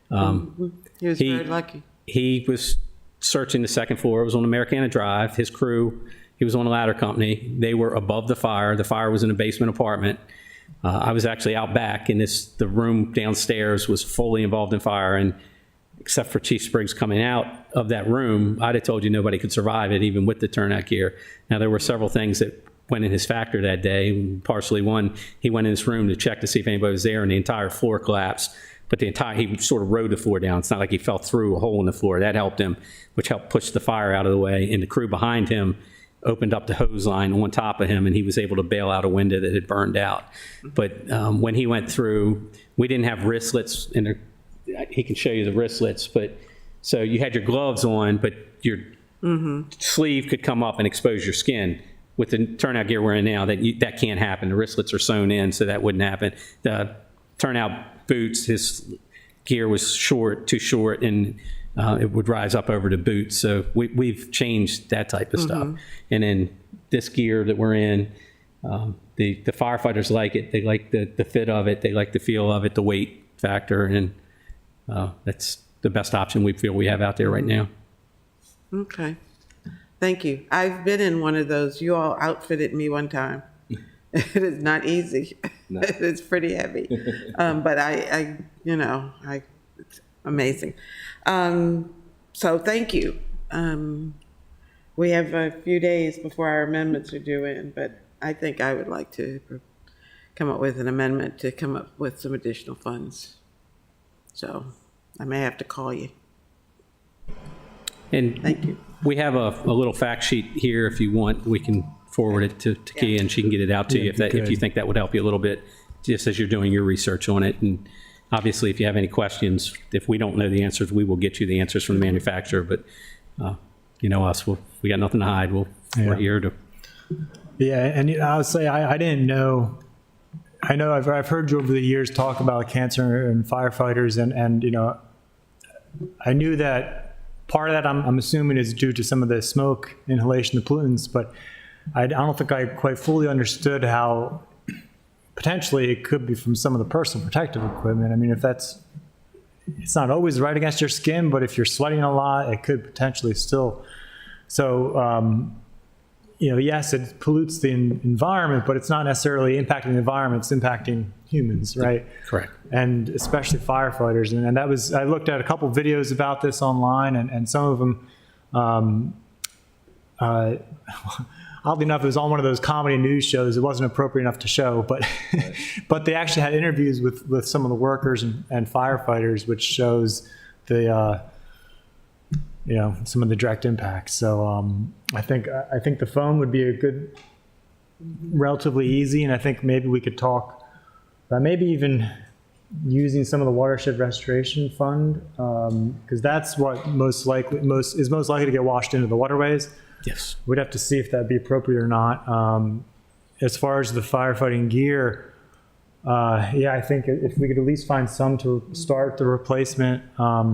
He was very lucky. He was searching the second floor. It was on Americana Drive. His crew, he was on a ladder company. They were above the fire. The fire was in a basement apartment. I was actually out back, and the room downstairs was fully involved in fire, and except for Chief Spriggs coming out of that room, I'd have told you nobody could survive it, even with the turnout gear. Now, there were several things that went in his factor that day. Partially, one, he went in his room to check to see if anybody was there, and the entire floor collapsed. But he sort of rode the floor down. It's not like he fell through a hole in the floor. That helped him, which helped push the fire out of the way. And the crew behind him opened up the hose line on top of him, and he was able to bail out a window that had burned out. But when he went through, we didn't have wristlets, and he can show you the wristlets. But so you had your gloves on, but your sleeve could come up and expose your skin. With the turnout gear we're in now, that can't happen. The wristlets are sewn in, so that wouldn't happen. The turnout boots, his gear was too short, and it would rise up over the boots. So we've changed that type of stuff. And then this gear that we're in, the firefighters like it. They like the fit of it. They like the feel of it, the weight factor, and that's the best option we feel we have out there right now. Okay. Thank you. I've been in one of those. You all outfitted me one time. It is not easy. No. It's pretty heavy. But it's amazing. So thank you. We have a few days before our amendments are due in, but I think I would like to come up with an amendment to come up with some additional funds. So I may have to call you. And thank you. We have a little fact sheet here. If you want, we can forward it to Kia, and she can get it out to you if you think that would help you a little bit. just as you're doing your research on it. And obviously, if you have any questions, if we don't know the answers, we will get you the answers from the manufacturer. But you know us, we got nothing to hide. We're here to. Yeah, and I would say I didn't know. I know I've heard you over the years talk about cancer and firefighters, and you know, I knew that part of that I'm assuming is due to some of the smoke inhalation, the pollutants, but I don't think I quite fully understood how potentially it could be from some of the personal protective equipment. I mean, it's not always right against your skin, but if you're sweating a lot, it could potentially still. So, you know, yes, it pollutes the environment, but it's not necessarily impacting the environment, it's impacting humans, right? Correct. And especially firefighters. And that was, I looked at a couple videos about this online, and some of them, oddly enough, it was on one of those comedy news shows. It wasn't appropriate enough to show, but but they actually had interviews with some of the workers and firefighters, which shows the you know, some of the direct impacts. So I think the phone would be a good, relatively easy, and I think maybe we could talk about maybe even using some of the Watershed Restoration Fund, because that's what is most likely to get washed into the waterways. Yes. We'd have to see if that'd be appropriate or not. As far as the firefighting gear, yeah, I think if we could at least find some to start the replacement, I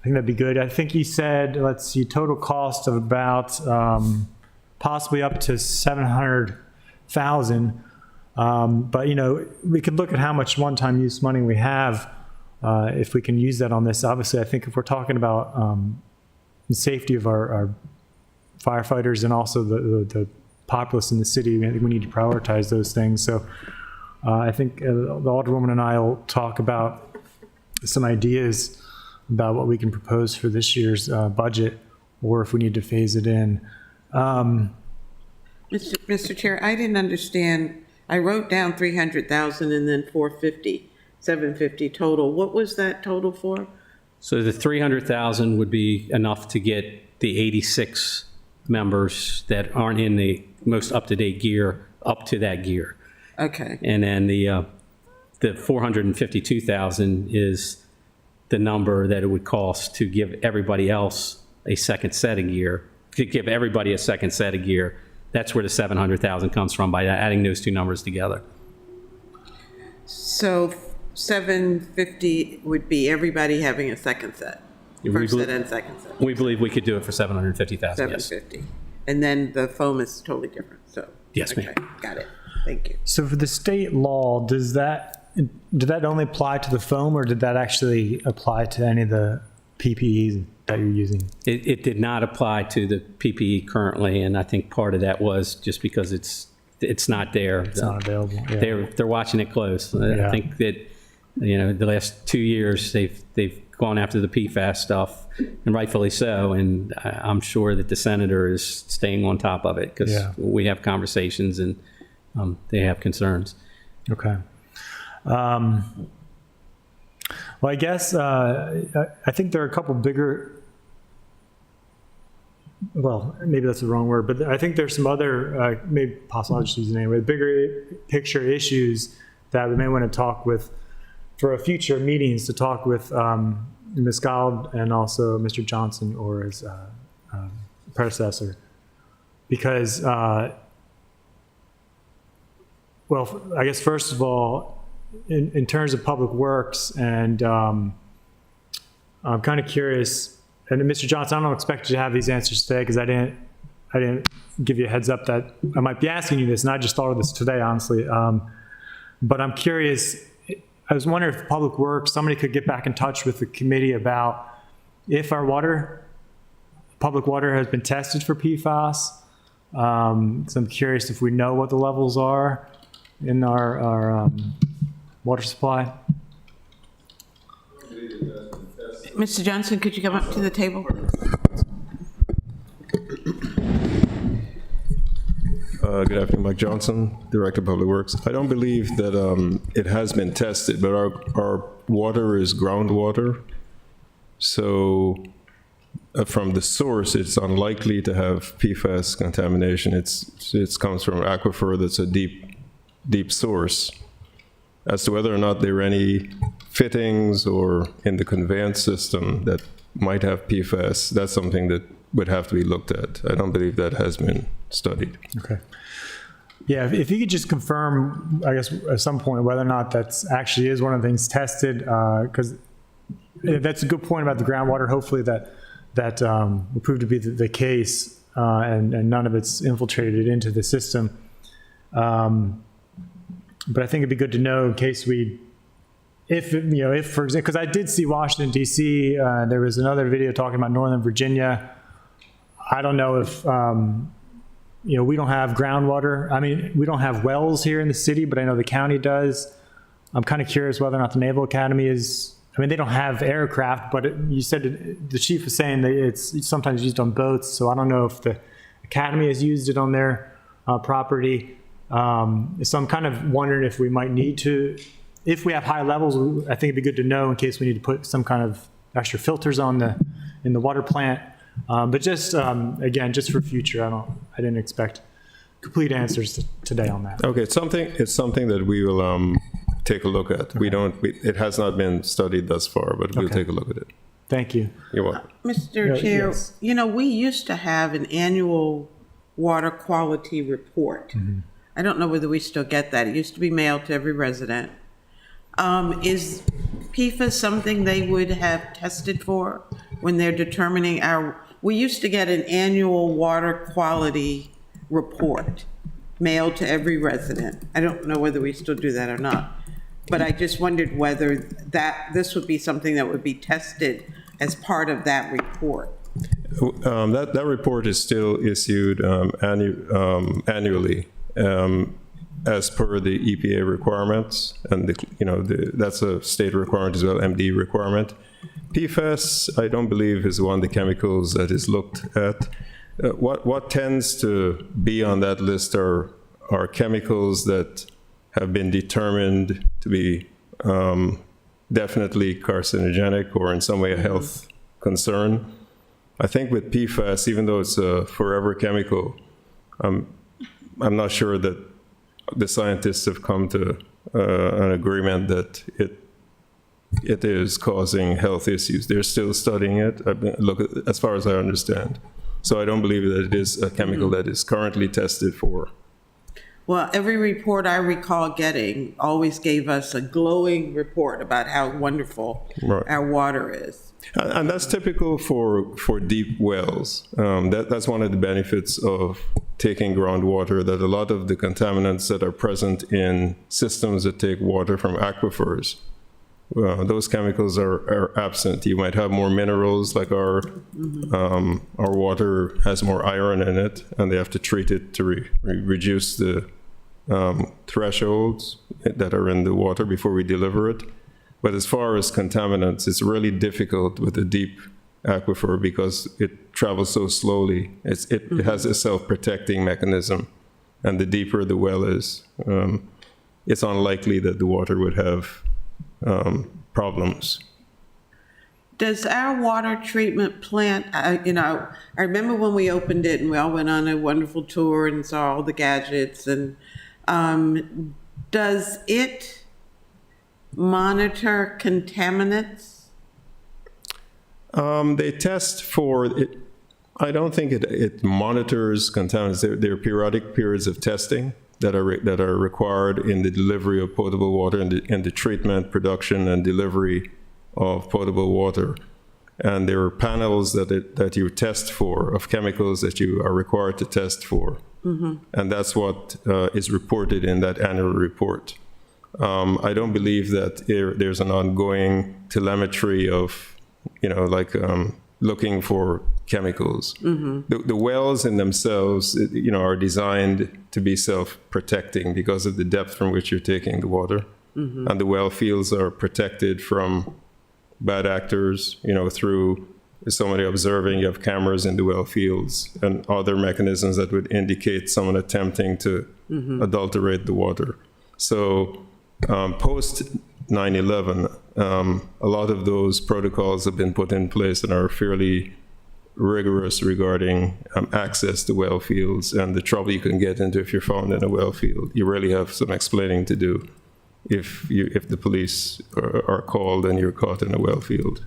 think that'd be good. I think he said, let's see, total cost of about possibly up to $700,000. But you know, we could look at how much one-time use money we have if we can use that on this. Obviously, I think if we're talking about the safety of our firefighters and also the populace in the city, I think we need to prioritize those things. So I think the Alderwoman and I will talk about some ideas about what we can propose for this year's budget, or if we need to phase it in. Mr. Chair, I didn't understand. I wrote down 300,000 and then 750 total. What was that total for? So the 300,000 would be enough to get the 86 members that aren't in the most up-to-date gear up to that gear. Okay. And then the 452,000 is the number that it would cost to give everybody else a second set of gear, to give everybody a second set of gear. That's where the 700,000 comes from, by adding those two numbers together. So 750 would be everybody having a second set, first set and second set. We believe we could do it for 750,000. 750, yes. And then the foam is totally different. So yes, okay, ma'am. Got it. Thank you. So for the state law, did that only apply to the foam, or did that actually apply to any of the PPEs that you're using? It did not apply to the PPE currently, and I think part of that was just because it's not there. It's not available. Yeah. They're watching it close. Yeah. I think that, you know, the last 2 years they've gone after the PFAS stuff, and rightfully so. And I'm sure that the senator is staying on top of it, because we have conversations and they have concerns. Okay. Well, I guess I think there are a couple bigger, well, maybe that's the wrong word, but I think there's some other, maybe possible, I'll just use it anyway, bigger picture issues that we may want to talk with for a future meetings, to talk with Ms. Gold and also Mr. Johnson or his predecessor. Because, well, I guess first of all, in terms of public works, and I'm kind of curious, and Mr. Johnson, I don't expect you to have these answers today, because I didn't give you a heads up that I might be asking you this, and I just thought of this today, honestly. But I'm curious, I was wondering if Public Works, somebody could get back in touch with the committee about if our public water has been tested for PFAS. So I'm curious if we know what the levels are in our water supply. Mr. Johnson, could you come up to the table? Good afternoon, Mike Johnson, Director of Public Works. I don't believe that it has been tested, but our water is groundwater. So from the source, it's unlikely to have PFAS contamination. It comes from an aquifer that's a deep source. as to whether or not there are any fittings or in the conveyance system that might have PFAS. That's something that would have to be looked at. I don't believe that has been studied. Okay. Yeah, if you could just confirm, I guess, at some point, whether or not that's actually is one of the things tested, because that's a good point about the groundwater. Hopefully that will prove to be the case, and none of it's infiltrated into the system. But I think it'd be good to know in case if for example, because I did see Washington, D.C., there was another video talking about Northern Virginia. I don't know if, we don't have groundwater. I mean, we don't have wells here in the city, but I know the county does. I'm kind of curious whether or not the Naval Academy they don't have aircraft, but you said the chief was saying that it's sometimes used on boats. So I don't know if the academy has used it on their property. So I'm kind of wondering if we might need to, if we have high levels, I think it'd be good to know in case we need to put some kind of extra filters in the water plant. But just, again, just for future, I didn't expect complete answers today on that. Okay, it's something that we will take a look at. Okay. It has not been studied thus far, but we'll take a look at it. Thank you. You're welcome. Mr. Chair, yes. We used to have an annual water quality report. Mm-hmm. I don't know whether we still get that. It used to be mailed to every resident. Is PFAS something they would have tested for when they're determining we used to get an annual water quality report mailed to every resident. I don't know whether we still do that or not, but I just wondered whether this would be something that would be tested as part of that report. That report is still issued annually. As per the EPA requirements, and that's a state requirement as well, MD requirement. PFAS, I don't believe, is one of the chemicals that is looked at. What tends to be on that list are chemicals that have been determined to be definitely carcinogenic or in some way a health concern. I think with PFAS, even though it's a forever chemical, I'm not sure that the scientists have come to an agreement that it is causing health issues. They're still studying it, as far as I understand. So I don't believe that it is a chemical that is currently tested for. Well, every report I recall getting always gave us a glowing report about how wonderful our water is. And that's typical for deep wells. That's one of the benefits of taking groundwater, that a lot of the contaminants that are present in systems that take water from aquifers, those chemicals are absent. You might have more minerals, like our water has more iron in it, and they have to treat it to reduce the thresholds that are in the water before we deliver it. But as far as contaminants, it's really difficult with a deep aquifer because it travels so slowly. It has a self-protecting mechanism, and the deeper the well is, it's unlikely that the water would have problems. Does our water treatment plant, I remember when we opened it and we all went on a wonderful tour and saw all the gadgets, and does it monitor contaminants? They test for it. I don't think it monitors contaminants. There are periodic periods of testing that are required in the delivery of potable water and the treatment, production, and delivery of potable water. And there are panels that you test for of chemicals that you are required to test for. Mm-hmm. And that's what is reported in that annual report. I don't believe that there's an ongoing telemetry of, looking for chemicals. Mm-hmm. The wells in themselves, are designed to be self-protecting because of the depth from which you're taking the water. Mm-hmm. And the well fields are protected from bad actors, through somebody observing. You have cameras in the well fields and other mechanisms that would indicate someone attempting to adulterate the water. So post 9/11, a lot of those protocols have been put in place and are fairly rigorous regarding access to well fields and the trouble you can get into if you're found in a well field. You really have some explaining to do if the police are called and you're caught in a well field.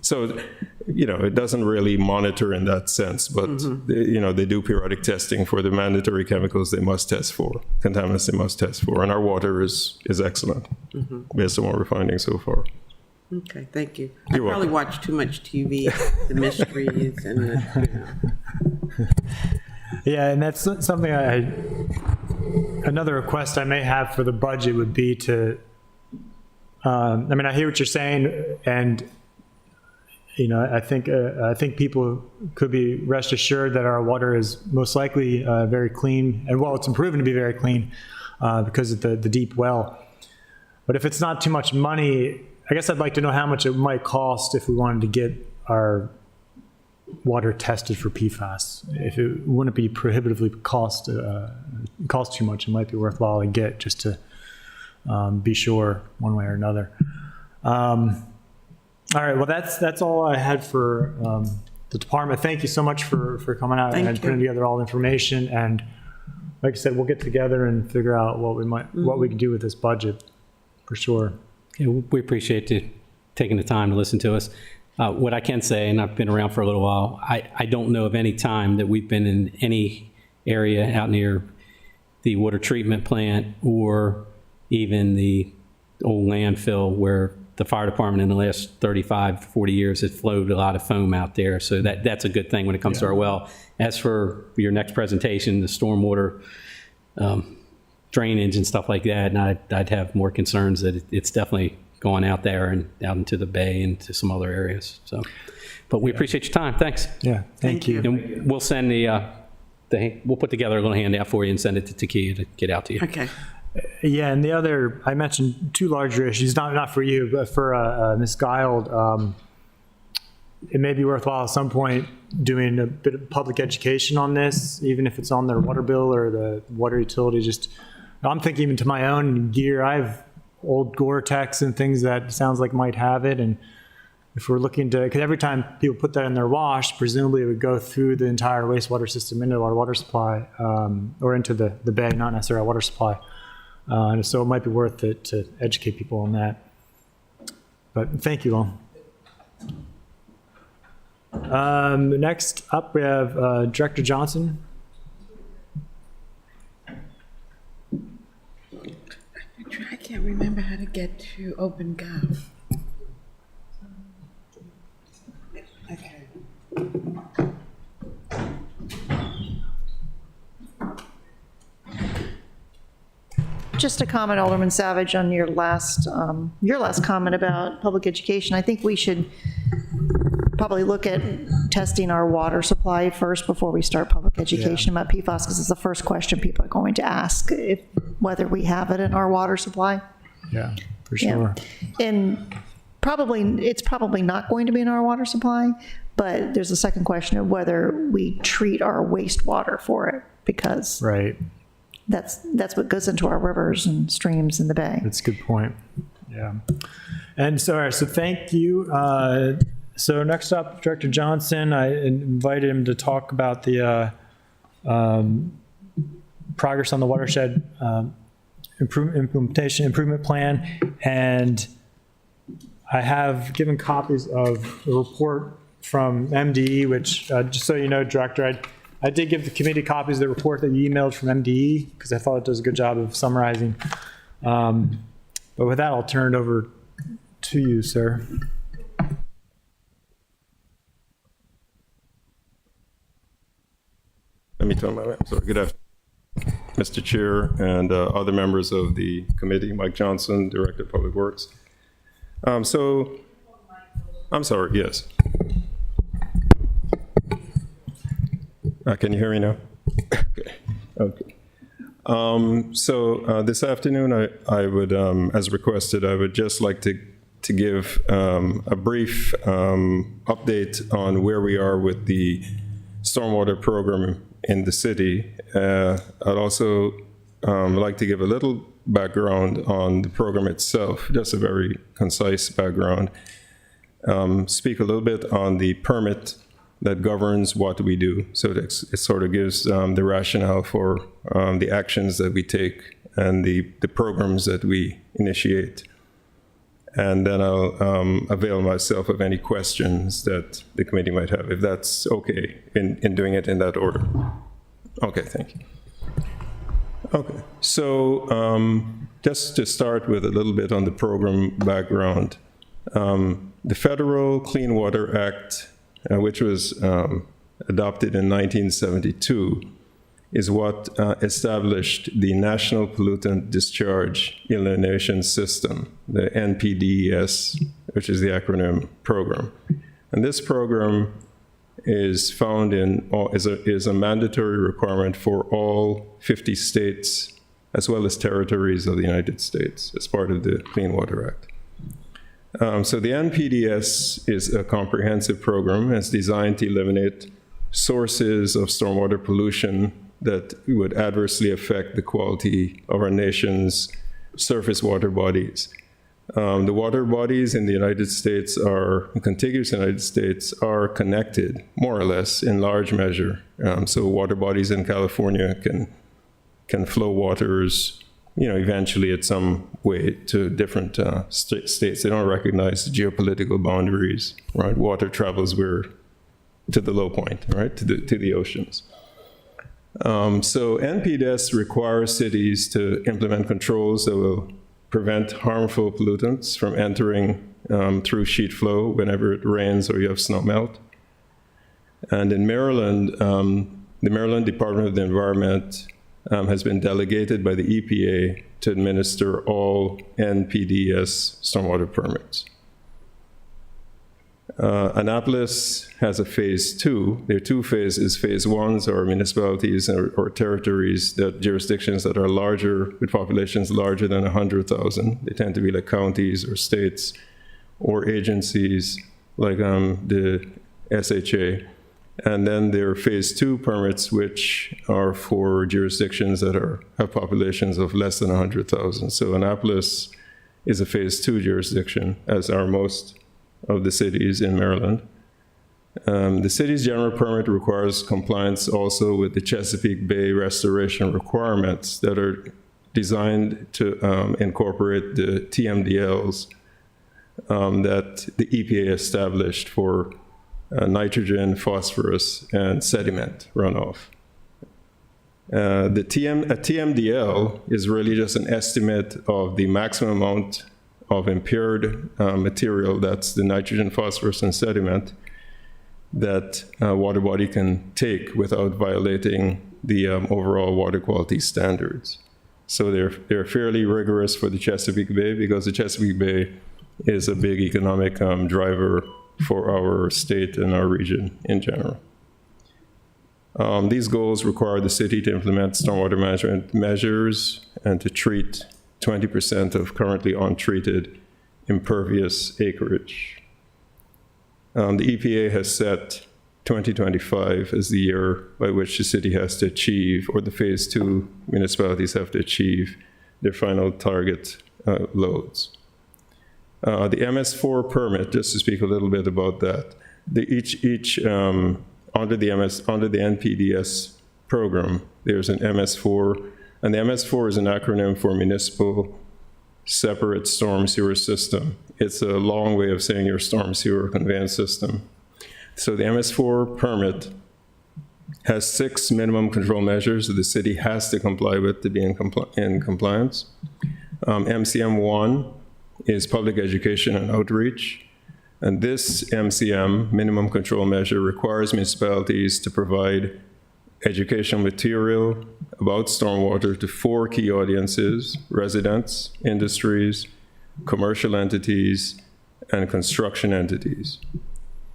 So, it doesn't really monitor in that sense, but, they do periodic testing for the mandatory chemicals they must test for, contaminants they must test for, and our water is excellent, based on what we're finding so far. Okay, thank you. You're I probably welcome. watch too much TV, the mysteries and the, Yeah, and that's something another request I may have for the budget would be to, I hear what you're saying, and I think people could be rest assured that our water is most likely very clean, and it's proven to be very clean because of the deep well. But if it's not too much money, I guess I'd like to know how much it might cost if we wanted to get our water tested for PFAS. If it wouldn't be prohibitively cost too much, it might be worthwhile to get just to be sure one way or another. All right, well, that's all I had for the department. Thank you so much for coming out and putting together all the information. And like I said, we'll get together and figure out what we can do with this budget, for sure. Yeah, we appreciate you taking the time to listen to us. What I can say, and I've been around for a little while, I don't know of any time that we've been in any area out near the water treatment plant or even the old landfill where the fire department in the last 35, 40 years has flowed a lot of foam out there. So that's a good thing when it comes to our well. As for your next presentation, the stormwater drainage and stuff like that, and I'd have more concerns that it's definitely going out there and out into the bay and to some other areas. So, but we appreciate your time. Thanks. Yeah, thank you. And we'll send we'll put together a little handout for you and send it to Takia to get out to you. Okay. Yeah, and the other, I mentioned two larger issues, not for you, but for Ms. Guild. It may be worthwhile at some point doing a bit of public education on this, even if it's on their water bill or the water utility. I'm thinking even to my own gear, I have old Gore-Tex and things that sounds like might have it. And if we're looking to, because every time people put that in their wash, presumably it would go through the entire wastewater system into our water supply, or into the bay, not necessarily our water supply. And so it might be worth it to educate people on that. But thank you all. Next up, we have Director Johnson. I can't remember how to get to OpenGov. Okay. Just a comment, Alderman Savage, on your last comment about public education. I think we should probably look at testing our water supply first before we start public education about PFAS, because it's the first question people are going to ask, whether we have it in our water supply. Yeah, for sure. Yeah. And it's probably not going to be in our water supply, but there's a second question of whether we treat our wastewater for it, because right. That's what goes into our rivers and streams in the bay. That's a good point. Yeah. And so thank you. So next up, Director Johnson, I invited him to talk about the progress on the Watershed improvement plan. And I have given copies of the report from MDE, which, just so you know, Director, I did give the committee copies of the report that you emailed from MDE, because I thought it does a good job of summarizing. But with that, I'll turn it over to you, sir. Let me turn my mic. Sorry, good afternoon, Mr. Chair and other members of the committee, Mike Johnson, Director of Public Works. I'm sorry, yes. Can you hear me now? Okay. So this afternoon, I would, as requested, I would just like to give a brief update on where we are with the stormwater program in the city. I'd also like to give a little background on the program itself, just a very concise background. Speak a little bit on the permit that governs what we do. So it sort of gives the rationale for the actions that we take and the programs that we initiate. And then I'll avail myself of any questions that the committee might have, if that's okay in doing it in that order. Okay, thank you. Okay, so just to start with a little bit on the program background. The Federal Clean Water Act, which was adopted in 1972, is what established the National Pollutant Discharge Elimination System, the NPDES, which is the acronym program. And this program is found in, is a mandatory requirement for all 50 states as well as territories of the United States as part of the Clean Water Act. So the NPDES is a comprehensive program. It's designed to eliminate sources of stormwater pollution that would adversely affect the quality of our nation's surface water bodies. The water bodies in the United States contiguous United States are connected, more or less, in large measure. So water bodies in California can flow waters, eventually at some way to different states. They don't recognize geopolitical boundaries, right? Water travels to the low point, right? To the oceans. So NPDES requires cities to implement controls that will prevent harmful pollutants from entering through sheet flow whenever it rains or you have snow melt. And in Maryland, the Maryland Department of the Environment has been delegated by the EPA to administer all NPDES stormwater permits. Annapolis has a phase 2. There are 2 phases. Phase 1s are municipalities or territories, jurisdictions that are larger, with populations larger than 100,000. They tend to be like counties or states or agencies like the SHA. And then there are phase 2 permits, which are for jurisdictions that have populations of less than 100,000. So Annapolis is a phase 2 jurisdiction, as are most of the cities in Maryland. The city's general permit requires compliance also with the Chesapeake Bay restoration requirements that are designed to incorporate the TMDLs that the EPA established for nitrogen, phosphorus, and sediment runoff. A TMDL is really just an estimate of the maximum amount of impaired material, that's the nitrogen, phosphorus, and sediment, that a water body can take without violating the overall water quality standards. So they're fairly rigorous for the Chesapeake Bay, because the Chesapeake Bay is a big economic driver for our state and our region in general. These goals require the city to implement stormwater management measures and to treat 20% of currently untreated impervious acreage. The EPA has set 2025 as the year by which the city has to achieve, or the phase 2 municipalities have to achieve, their final target loads. The Ms4 permit, just to speak a little bit about that, under the NPDES program, there's an Ms4, and the Ms4 is an acronym for Municipal Separate Storm Sewer System. It's a long way of saying your storm sewer conveyance system. So the Ms4 permit has 6 minimum control measures that the city has to comply with to be in compliance. MCM1 is public education and outreach. And this MCM, minimum control measure, requires municipalities to provide educational material about stormwater to 4 key audiences: residents, industries, commercial entities, and construction entities.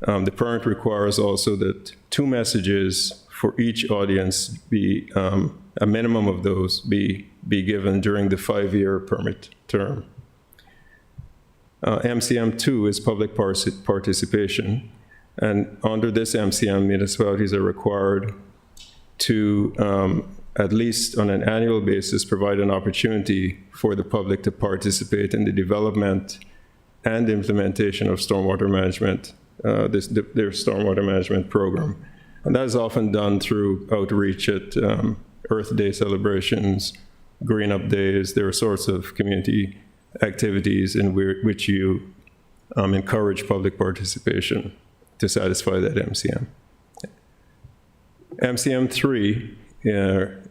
The permit requires also that 2 messages for each audience be, a minimum of those be given during the 5-year permit term. MCM2 is public participation, and under this MCM, municipalities are required to, at least on an annual basis, provide an opportunity for the public to participate in the development and implementation of stormwater management their stormwater management program. And that is often done through outreach at Earth Day celebrations, Green Up Days. There are sorts of community activities in which you encourage public participation to satisfy that MCM. MCM 3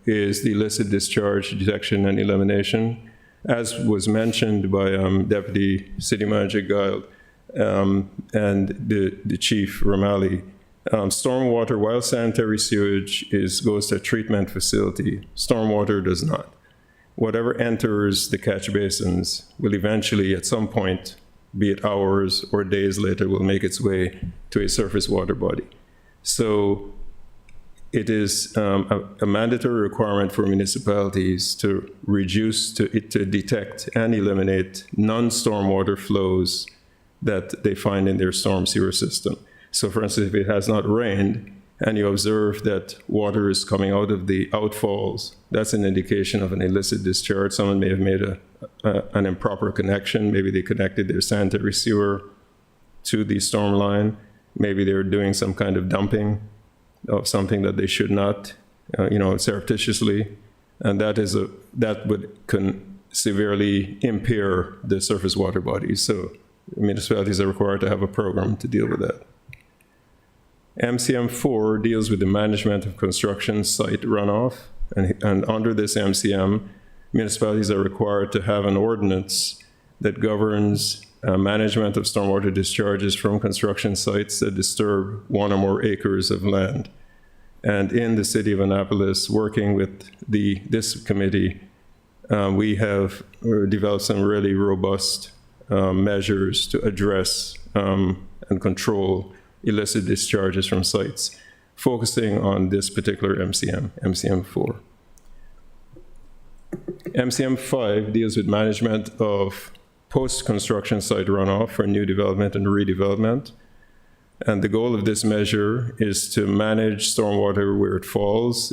is the illicit discharge detection and elimination. As was mentioned by Deputy City Manager Guile and the Chief Romali, stormwater, while sanitary sewage goes to a treatment facility, stormwater does not. Whatever enters the catch basins will eventually, at some point, be it hours or days later, will make its way to a surface water body. So it is a mandatory requirement for municipalities to reduce, to detect and eliminate non-stormwater flows that they find in their storm sewer system. So for instance, if it has not rained and you observe that water is coming out of the outfalls, that's an indication of an illicit discharge. Someone may have made an improper connection. Maybe they connected their sanitary sewer to the storm line. Maybe they're doing some kind of dumping of something that they should not, surreptitiously. And that can severely impair the surface water bodies. So municipalities are required to have a program to deal with that. MCM 4 deals with the management of construction site runoff. And under this MCM, municipalities are required to have an ordinance that governs management of stormwater discharges from construction sites that disturb 1 or more acres of land. And in the city of Annapolis, working with this committee, we have developed some really robust measures to address and control illicit discharges from sites, focusing on this particular MCM, MCM 4. MCM 5 deals with management of post-construction site runoff for new development and redevelopment. And the goal of this measure is to manage stormwater where it falls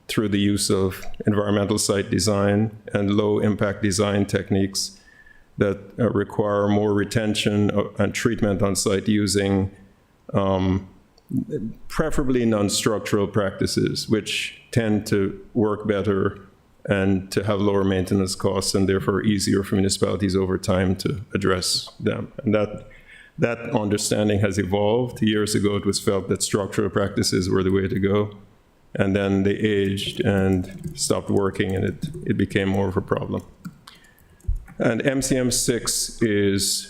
through the use of environmental site design and low-impact design techniques that require more retention and treatment on site using preferably non-structural practices, which tend to work better and to have lower maintenance costs and therefore easier for municipalities over time to address them. And that understanding has evolved. Years ago, it was felt that structural practices were the way to go. And then they aged and stopped working, and it became more of a problem. And MCM 6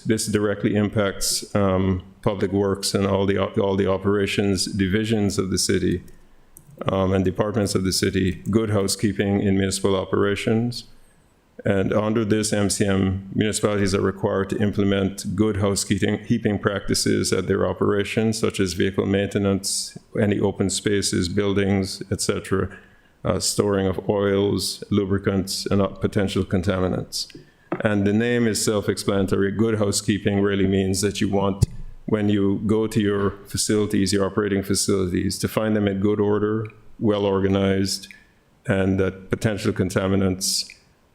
this directly impacts public works and all the operations divisions of the city and departments of the city, good housekeeping in municipal operations. And under this MCM, municipalities are required to implement good housekeeping practices at their operations, such as vehicle maintenance, any open spaces, buildings, etc., storing of oils, lubricants, and potential contaminants. And the name is self-explanatory. Good housekeeping really means that you want, when you go to your facilities, your operating facilities, to find them in good order, well organized, and that potential contaminants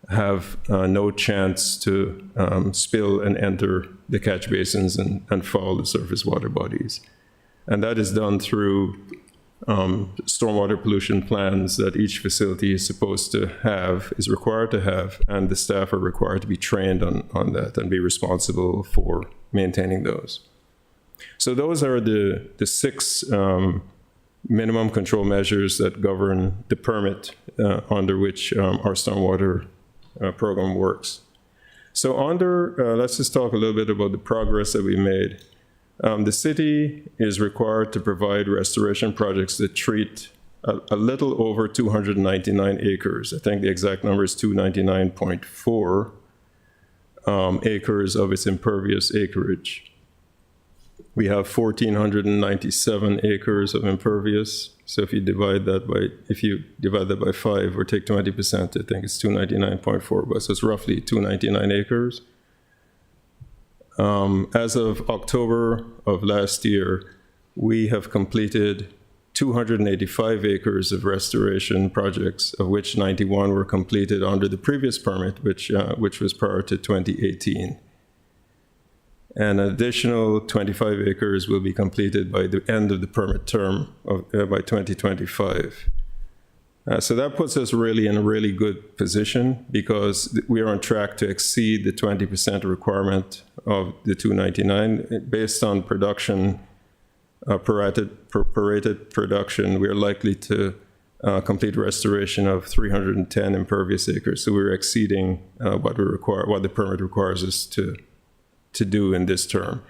have no chance to spill and enter the catch basins and foul the surface water bodies. And that is done through stormwater pollution plans that each facility is required to have, and the staff are required to be trained on that and be responsible for maintaining those. So those are the 6 minimum control measures that govern the permit under which our stormwater program works. So let's just talk a little bit about the progress that we made. The city is required to provide restoration projects that treat a little over 299 acres. I think the exact number is 299.4 acres of its impervious acreage. We have 1,497 acres of impervious. So if you divide that by 5 or take 20%, I think it's 299.4, but so it's roughly 299 acres. As of October of last year, we have completed 285 acres of restoration projects, of which 91 were completed under the previous permit, which was prior to 2018. and an additional 25 acres will be completed by the end of the permit term by 2025. So that puts us really in a really good position because we are on track to exceed the 20% requirement of the 299. Based on production, prorated production, we are likely to complete restoration of 310 impervious acres. So we're exceeding what the permit requires us to do in this term.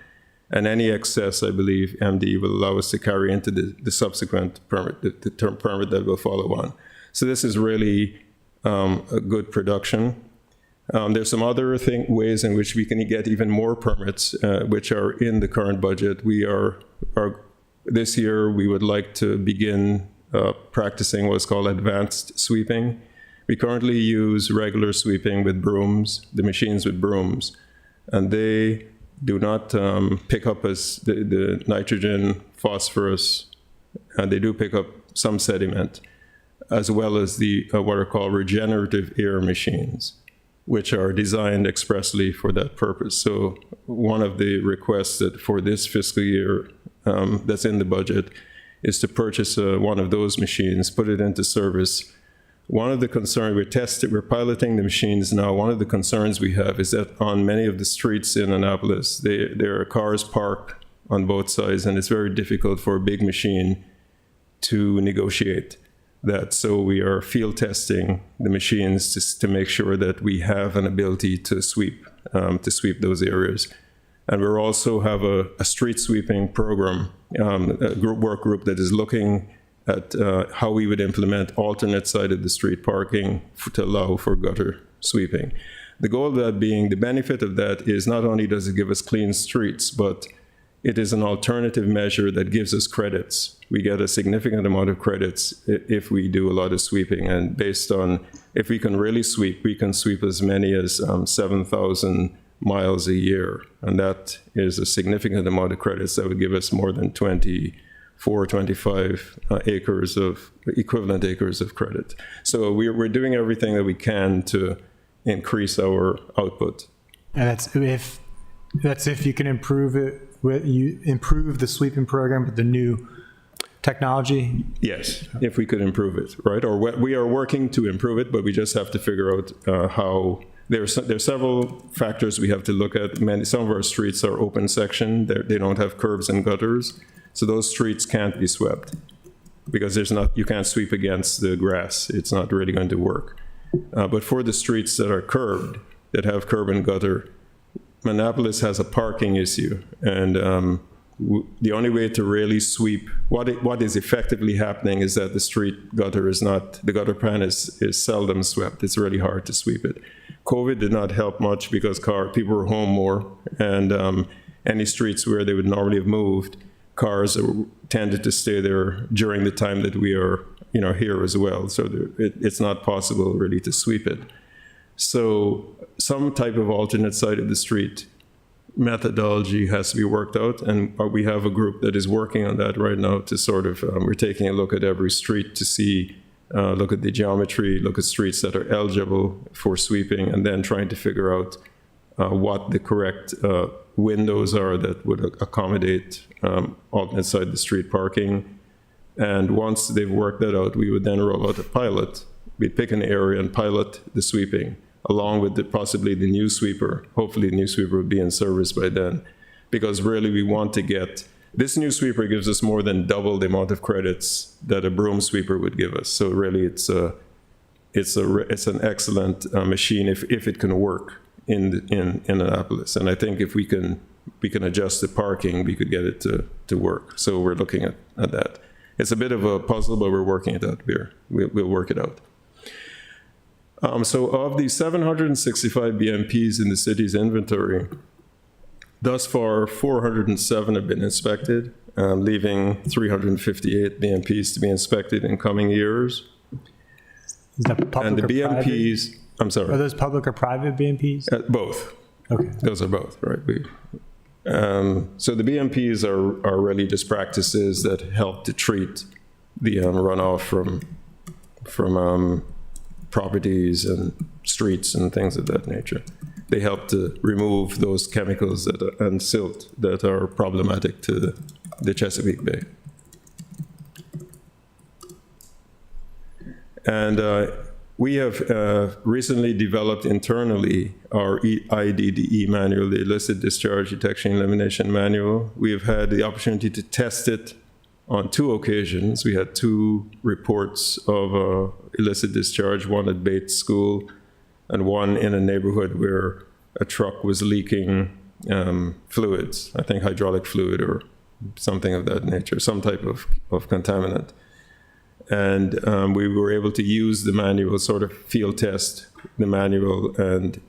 And any excess, I believe, MD will allow us to carry into the subsequent permit, the term permit that will follow on. So this is really a good production. There's some other ways in which we can get even more permits, which are in the current budget. This year, we would like to begin practicing what's called advanced sweeping. We currently use regular sweeping with brooms, the machines with brooms, and they do not pick up as the nitrogen, phosphorus, and they do pick up some sediment, as well as the what are called regenerative air machines, which are designed expressly for that purpose. So one of the requests that for this fiscal year that's in the budget is to purchase one of those machines, put it into service. One of the concerns, we're piloting the machines now. One of the concerns we have is that on many of the streets in Annapolis, there are cars parked on both sides, and it's very difficult for a big machine to negotiate that. So we are field testing the machines to make sure that we have an ability to sweep those areas. And we also have a street sweeping program, a work group that is looking at how we would implement alternate side of the street parking to allow for gutter sweeping. The goal of that being, the benefit of that is not only does it give us clean streets, but it is an alternative measure that gives us credits. We get a significant amount of credits if we do a lot of sweeping. And based on, if we can really sweep, we can sweep as many as 7,000 miles a year. And that is a significant amount of credits that would give us more than 25 acres of equivalent acres of credit. So we're doing everything that we can to increase our output. And that's if you can improve it, you improve the sweeping program with the new technology? Yes, if we could improve it, right? Or we are working to improve it, but we just have to figure out how. There are several factors we have to look at. Some of our streets are open section. They don't have curbs and gutters. So those streets can't be swept because you can't sweep against the grass. It's not really going to work. But for the streets that are curbed, that have curb and gutter, Annapolis has a parking issue. And the only way to really sweep, what is effectively happening is that the gutter pan is seldom swept. It's really hard to sweep it. COVID did not help much because people were home more, and any streets where they would normally have moved, cars tended to stay there during the time that we are here as well. So it's not possible really to sweep it. So some type of alternate side of the street methodology has to be worked out, and we have a group that is working on that right now to sort of, we're taking a look at every street to see, look at the geometry, look at streets that are eligible for sweeping, and then trying to figure out what the correct windows are that would accommodate alternate side the street parking. And once they've worked that out, we would then roll out a pilot. We'd pick an area and pilot the sweeping, along with possibly the new sweeper. Hopefully the new sweeper would be in service by then. Because really we want to get, this new sweeper gives us more than double the amount of credits that a broom sweeper would give us. So really it's an excellent machine if it can work in Annapolis. And I think if we can adjust the parking, we could get it to work. So we're looking at that. It's a bit of a puzzle, but we're working it out here. We'll work it out. So of the 765 BMPs in the city's inventory, thus far 407 have been inspected, leaving 358 BMPs to be inspected in coming years. Is that public and the or BMPs, private? I'm sorry. Are those public or private BMPs? Both. Okay. Those are both, right? So the BMPs are really just practices that help to treat the runoff from properties and streets and things of that nature. they help to remove those chemicals and silt that are problematic to the Chesapeake Bay. And we have recently developed internally our IDDE manual, the Illicit Discharge Detection Elimination Manual. We have had the opportunity to test it on 2 occasions. We had 2 reports of illicit discharge, one at Bates School and one in a neighborhood where a truck was leaking fluids, I think hydraulic fluid or something of that nature, some type of contaminant. And we were able to use the manual, sort of field test the manual, and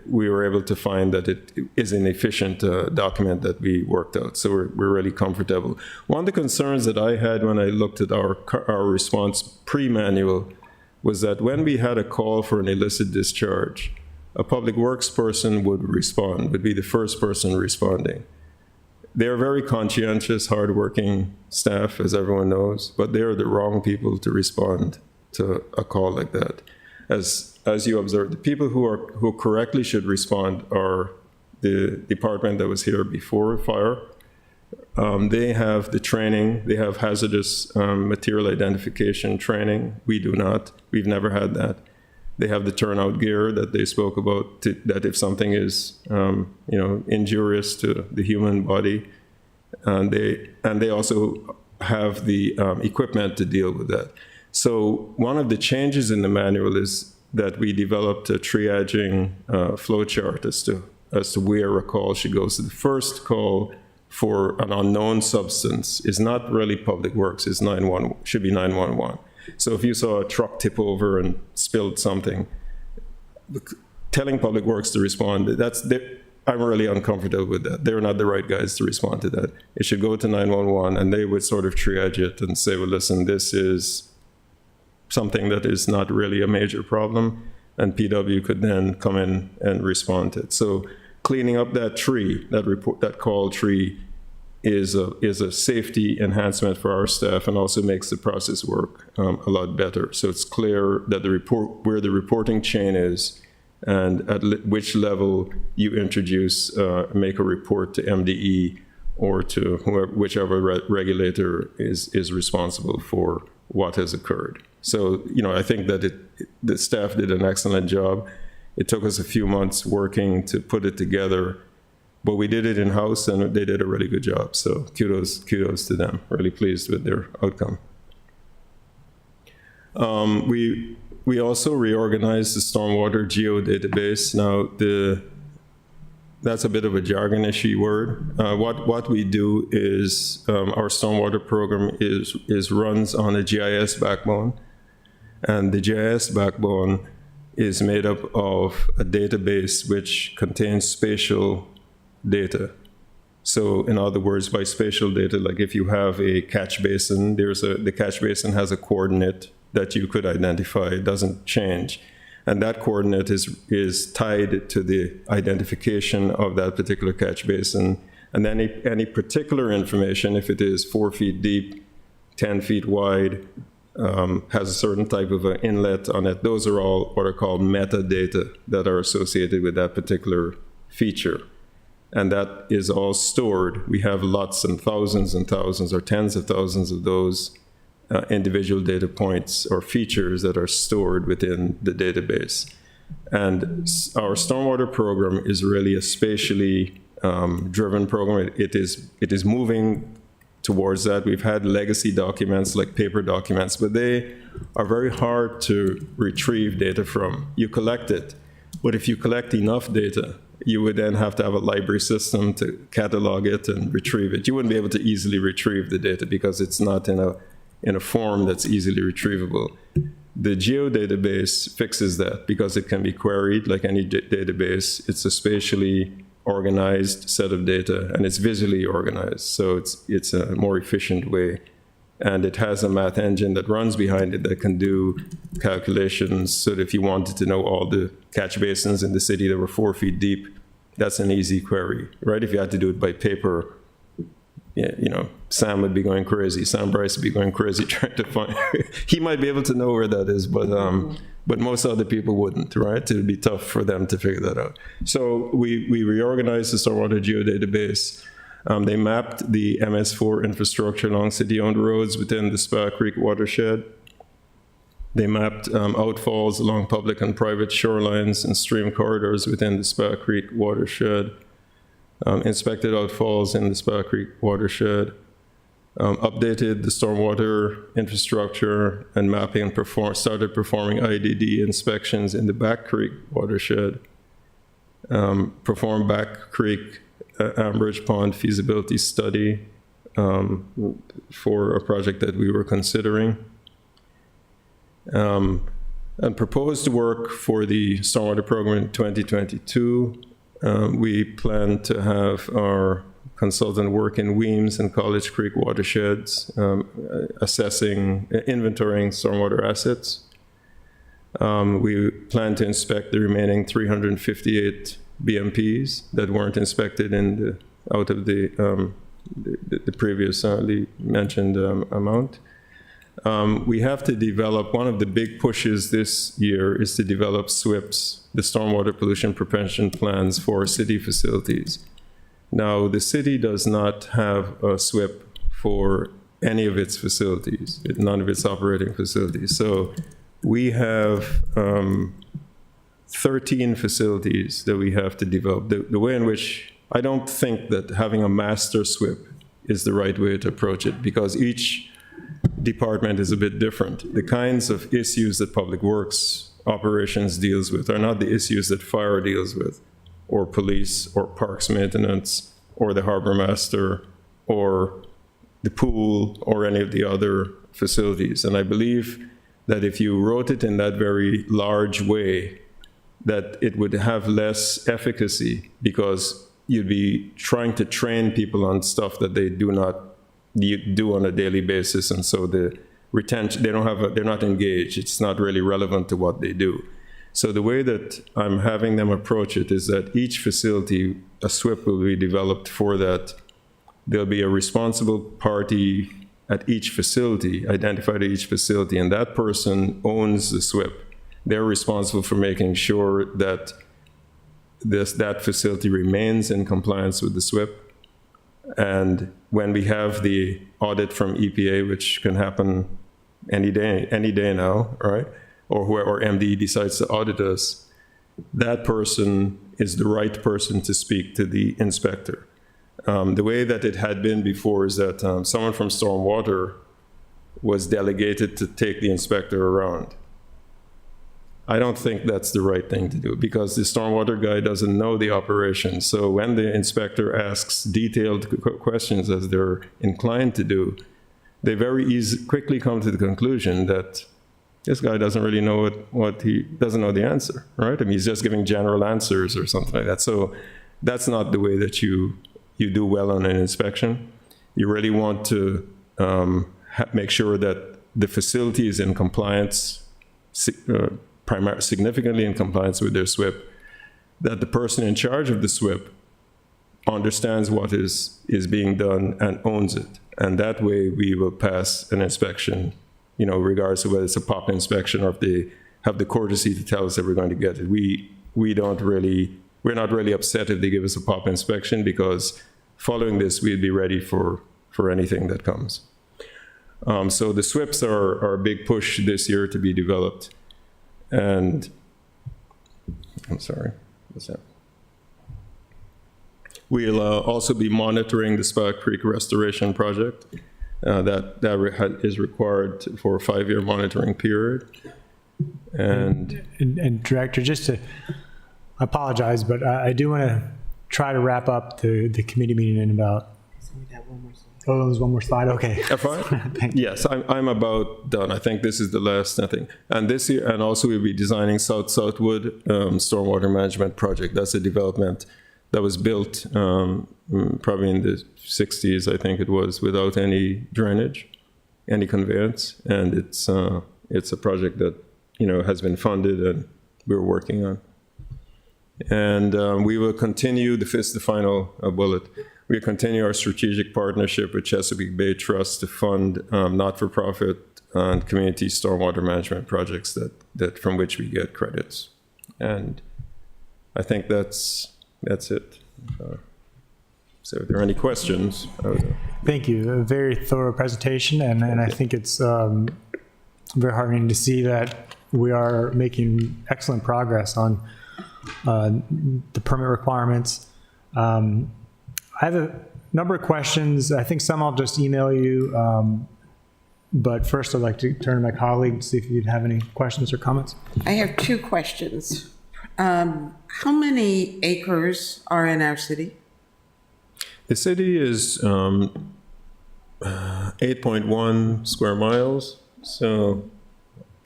we were able to find that it is an efficient document that we worked out. So we're really comfortable. One of the concerns that I had when I looked at our response pre-manual was that when we had a call for an illicit discharge, a public works person would be the first person responding. They're very conscientious, hardworking staff, as everyone knows, but they're the wrong people to respond to a call like that. As you observed, the people who correctly should respond are the department that was here before fire. They have the training, they have hazardous material identification training. We do not. We've never had that. They have the turnout gear that they spoke about, that if something is injurious to the human body, and they also have the equipment to deal with that. So one of the changes in the manual is that we developed a triaging flow chart as to where a call should go. So the first call for an unknown substance is not really public works, it's should be 911. So if you saw a truck tip over and spilled something, telling public works to respond, I'm really uncomfortable with that. They're not the right guys to respond to that. It should go to 911 and they would sort of triage it and say, well, listen, this is something that is not really a major problem, and PW could then come in and respond to it. So cleaning up that tree, that call tree, is a safety enhancement for our staff and also makes the process work a lot better. So it's clear that where the reporting chain is and at which level you make a report to MDE or to whichever regulator is responsible for what has occurred. So, I think that the staff did an excellent job. It took us a few months working to put it together, but we did it in-house and they did a really good job. So kudos to them. Really pleased with their outcome. We also reorganized the Stormwater Geodatabase. Now, that's a bit of a jargon-ishy word. What we do is our stormwater program runs on a GIS backbone, and the GIS backbone is made up of a database which contains spatial data. So in other words, by spatial data, like if you have a catch basin, the catch basin has a coordinate that you could identify. It doesn't change. And that coordinate is tied to the identification of that particular catch basin. And then any particular information, if it is 4 feet deep, 10 feet wide, has a certain type of an inlet on it, those are all what are called metadata that are associated with that particular feature. And that is all stored. We have lots and thousands or tens of thousands of those individual data points or features that are stored within the database. And our stormwater program is really a spatially driven program. It is moving towards that. We've had legacy documents like paper documents, but they are very hard to retrieve data from. You collect it, but if you collect enough data, you would then have to have a library system to catalog it and retrieve it. You wouldn't be able to easily retrieve the data because it's not in a form that's easily retrievable. The geodatabase fixes that because it can be queried like any database. It's a spatially organized set of data and it's visually organized. So it's a more efficient way. And it has a math engine that runs behind it that can do calculations. So that if you wanted to know all the catch basins in the city that were 4 feet deep, that's an easy query, right? If you had to do it by paper, Sam would be going crazy. Sam Bryce would be going crazy trying to find. He might be able to know where that is, but but most other people wouldn't, right? It would be tough for them to figure that out. So we reorganized the Stormwater Geodatabase. They mapped the MS4 infrastructure along city-owned roads within the Spa Creek watershed. They mapped outfalls along public and private shorelines and stream corridors within the Spa Creek watershed. Inspected outfalls in the Spa Creek watershed. Updated the stormwater infrastructure and mapping and started performing IDD inspections in the Back Creek watershed. Performed Back Creek Ambridge Pond feasibility study for a project that we were considering. And proposed work for the stormwater program in 2022. We plan to have our consultant work in Weems and College Creek watersheds, assessing, inventorying stormwater assets. We plan to inspect the remaining 358 BMPs that weren't inspected out of the previously mentioned amount. We have to develop, one of the big pushes this year is to develop SWIPs, the Stormwater Pollution Prevention Plans for city facilities. Now, the city does not have a SWIP for any of its facilities, none of its operating facilities. So we have 13 facilities that we have to develop. The way in which, I don't think that having a master SWIP is the right way to approach it, because each department is a bit different. The kinds of issues that Public Works operations deals with are not the issues that fire deals with, or police, or parks maintenance, or the harbor master, or the pool, or any of the other facilities. And I believe that if you wrote it in that very large way, that it would have less efficacy, because you'd be trying to train people on stuff that they do on a daily basis, and so the retention, they're not engaged. It's not really relevant to what they do. So the way that I'm having them approach it is that each facility, a SWIP will be developed for that. There'll be a responsible party at each facility, identified at each facility, and that person owns the SWIP. They're responsible for making sure that that facility remains in compliance with the SWIP. And when we have the audit from EPA, which can happen any day now, right? Or MDE decides to audit us, that person is the right person to speak to the inspector. The way that it had been before is that someone from Stormwater was delegated to take the inspector around. I don't think that's the right thing to do, because the stormwater guy doesn't know the operation. So when the inspector asks detailed questions, as they're inclined to do, they quickly come to the conclusion that this guy doesn't really know he doesn't know the answer, right? I mean, he's just giving general answers or something like that. So that's not the way that you do well on an inspection. You really want to make sure that the facility is in compliance, significantly in compliance with their SWIP, that the person in charge of the SWIP understands what is being done and owns it. And that way we will pass an inspection, regardless of whether it's a POP inspection or if they have the courtesy to tell us that we're going to get it. We're not really upset if they give us a POP inspection, because following this, we'd be ready for anything that comes. So the SWIPs are a big push this year to be developed. And I'm sorry, what's that? We'll also be monitoring the Spa Creek Restoration Project. That is required for a 5-year monitoring period. And Director, I apologize, but I do want to try to wrap up the committee meeting in about. Oh, there's one more slide. Okay. Yes, I'm about done. I think this is the last thing. And this year, and also we'll be designing Southwood Stormwater Management Project. That's a development that was built probably in the 60s, I think it was, without any drainage, any conveyance, and it's a project that has been funded and we're working on. And we will continue, the final bullet, We continue our strategic partnership with Chesapeake Bay Trust to fund not-for-profit and community stormwater management projects that from which we get credits. And I think that's it. So if there are any questions, Thank you. A very thorough presentation, and I think it's very heartening to see that we are making excellent progress on the permit requirements. I have a number of questions. I think some I'll just email you, but first I'd like to turn to my colleague to see if you'd have any questions or comments. I have two questions. How many acres are in our city? the city is 8.1 square miles. So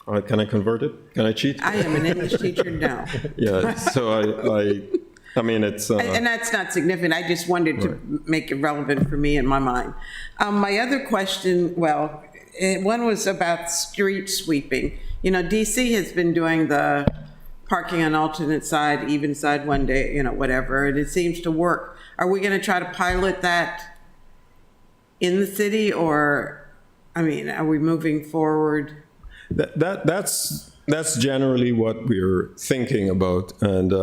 can I convert it? Can I cheat? I am an English teacher now. Yeah, so I mean, it's... and that's not significant. I just wanted to make it relevant for me in my mind. My other question, well, one was about street sweeping. You know, DC has been doing the parking on alternate side, even side one day, you know, whatever, and it seems to work. Are we going to try to pilot that in the city, or, I mean, are we moving forward? That's generally what we're thinking about, and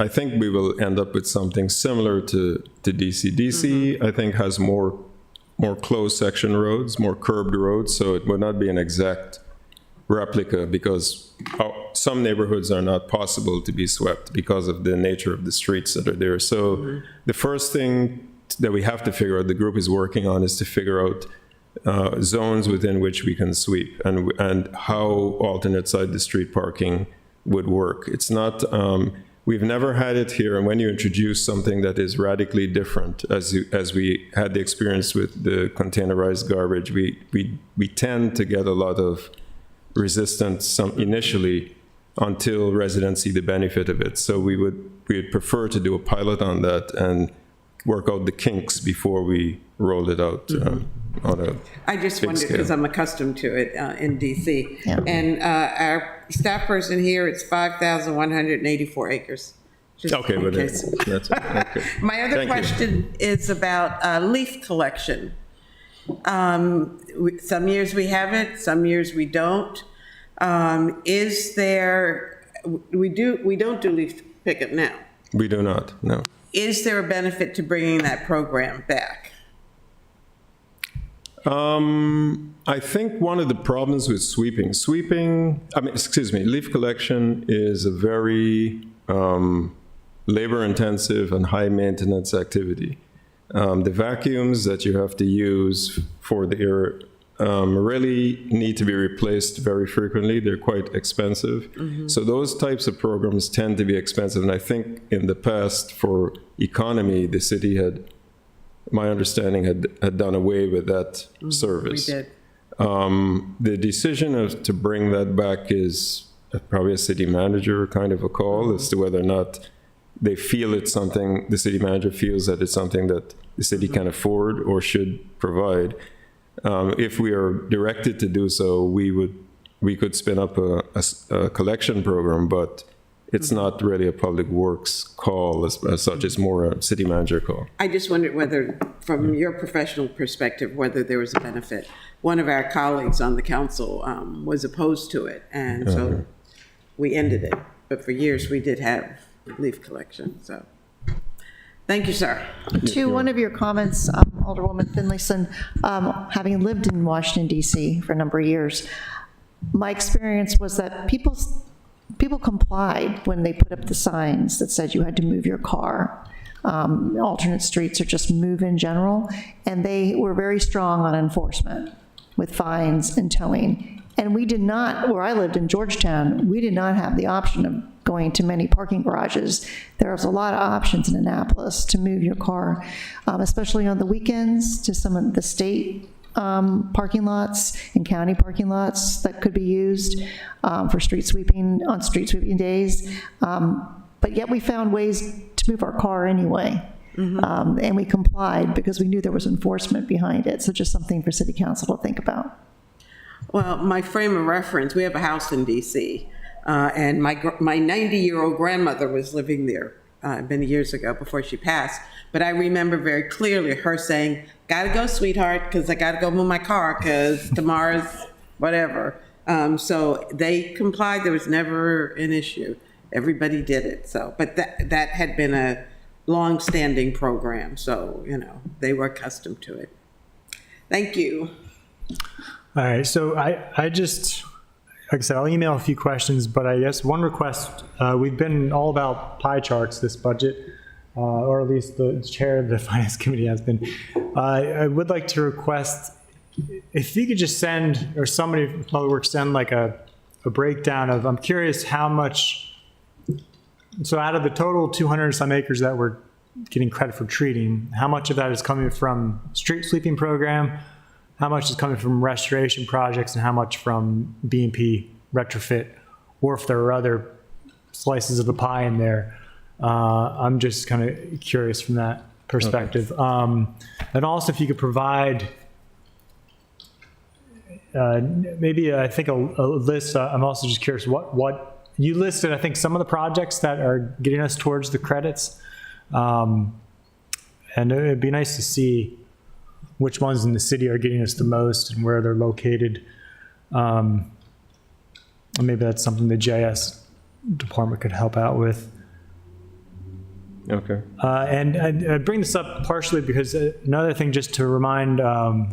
I think we will end up with something similar to DC. DC, I think, has more closed section roads, more curbed roads, so it would not be an exact replica because some neighborhoods are not possible to be swept because of the nature of the streets that are there. So the first thing that we have to figure out, the group is working on, is to figure out zones within which we can sweep and how alternate side the street parking would work. It's not, we've never had it here, and when you introduce something that is radically different, as we had the experience with the containerized garbage, we tend to get a lot of resistance initially until residents see the benefit of it. So we would prefer to do a pilot on that and work out the kinks before we roll it out on a I just wondered because I'm accustomed to it in DC. Yeah. And our staff person here, it's 5,184 acres. Just okay, but that's okay. My other question is about leaf collection. Some years we have it, some years we don't. Is there, we don't do leaf pickup now. We do not, no. Is there a benefit to bringing that program back? I think one of the problems with leaf collection is a very labor-intensive and high-maintenance activity. The vacuums that you have to use for the air really need to be replaced very frequently. They're quite expensive. So those types of programs tend to be expensive. And I think in the past, for economy, the city had, my understanding, had done away with that service. We did. The decision to bring that back is probably a city manager kind of a call as to whether or not they feel it's something, the city manager feels that it's something that the city can afford or should provide. If we are directed to do so, we could spin up a collection program, but it's not really a public works call as such. It's more a city manager call. I just wondered whether, from your professional perspective, whether there was a benefit. One of our colleagues on the council was opposed to it, and so we ended it. But for years, we did have leaf collection, so. Thank you, sir. To one of your comments, Alderwoman Finlayson, having lived in Washington, D.C. for a number of years, my experience was that people complied when they put up the signs that said you had to move your car, alternate streets, or just move in general, and they were very strong on enforcement with fines and towing. And we did not, where I lived in Georgetown, we did not have the option of going to many parking garages. There was a lot of options in Annapolis to move your car, especially on the weekends, to some of the state parking lots and county parking lots that could be used for street sweeping on street sweeping days. But yet we found ways to move our car anyway. And we complied because we knew there was enforcement behind it. So just something for City Council to think about. Well, my frame of reference, we have a house in DC, and my 90-year-old grandmother was living there been years ago before she passed. But I remember very clearly her saying, "Gotta go, sweetheart, because I gotta go move my car because tomorrow's whatever." So they complied. There was never an issue. Everybody did it. So, but that had been a long-standing program. So, they were accustomed to it. Thank you. All right. So I just, like I said, I'll email a few questions, but I guess one request, we've been all about pie charts this budget, or at least the chair of the Finance Committee has been. I would like to request if you could just send, or somebody from Public Works send like a breakdown of, I'm curious how much, so out of the total 200 some acres that we're getting credit for treating, how much of that is coming from street sweeping program, how much is coming from restoration projects, and how much from B&P retrofit, or if there are other slices of the pie in there. I'm just kind of curious from that perspective. Okay. And also if you could provide maybe I think a list. I'm also just curious what you listed. I think some of the projects that are getting us towards the credits, and it'd be nice to see which ones in the city are getting us the most and where they're located. And maybe that's something the JS department could help out with. Okay. And I bring this up partially because another thing, just to remind, I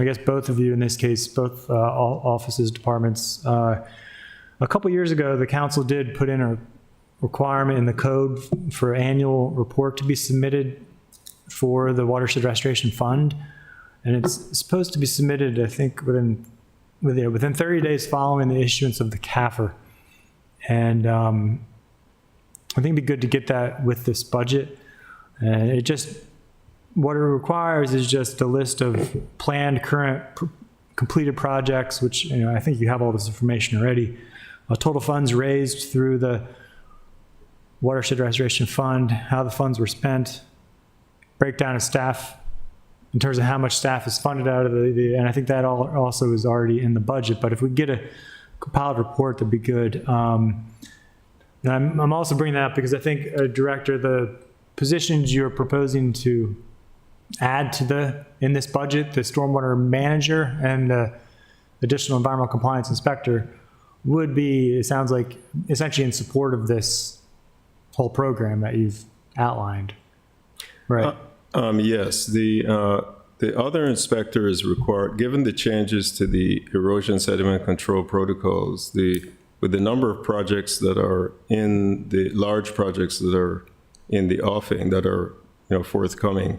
guess both of you in this case, both offices, departments, a couple years ago, the council did put in a requirement in the code for annual report to be submitted for the Watershed Restoration Fund. And it's supposed to be submitted, I think, within 30 days following the issuance of the CAFR. And I think it'd be good to get that with this budget. And what it requires is just a list of planned, current, completed projects, which I think you have all this information already. Total funds raised through the Watershed Restoration Fund, how the funds were spent, breakdown of staff in terms of how much staff is funded out of and I think that also is already in the budget. But if we get a compiled report, that'd be good. And I'm also bringing that up because I think, Director, the positions you're proposing to add to in this budget, the stormwater manager and the additional environmental compliance inspector, would be, it sounds like, essentially in support of this whole program that you've outlined, right? Yes, the other inspector is required, given the changes to the erosion sediment control protocols, with the number of projects that are in the large projects that are in the offing that are forthcoming,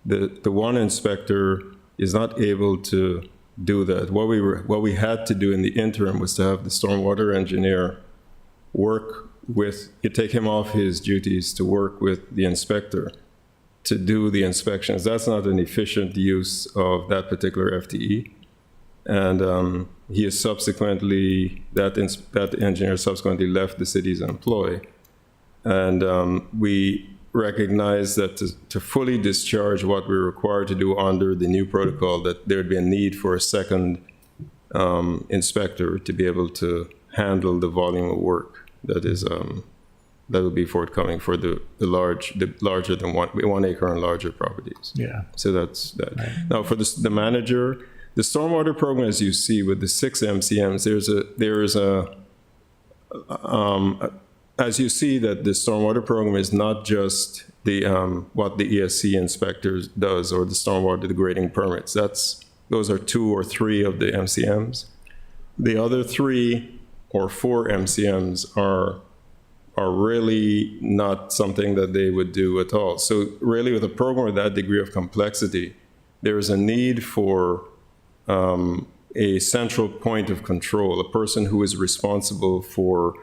the one inspector is not able to do that. What we had to do in the interim was to have the stormwater engineer take him off his duties to work with the inspector to do the inspections. That's not an efficient use of that particular FTE. And he is subsequently, that engineer subsequently left the city's employ. And we recognize that to fully discharge what we're required to do under the new protocol, that there would be a need for a second inspector to be able to handle the volume of work that will be forthcoming for the larger than 1 acre and larger properties. Yeah. So that's that. Right. Now for the manager, the stormwater program, as you see with the 6 MCMs, as you see that the stormwater program is not just what the ESC inspector does or the stormwater degrading permits. Those are 2 or 3 of the MCMs. The other 3 or 4 MCMs are really not something that they would do at all. So really with a program with that degree of complexity, there is a need for a central point of control, a person who is responsible for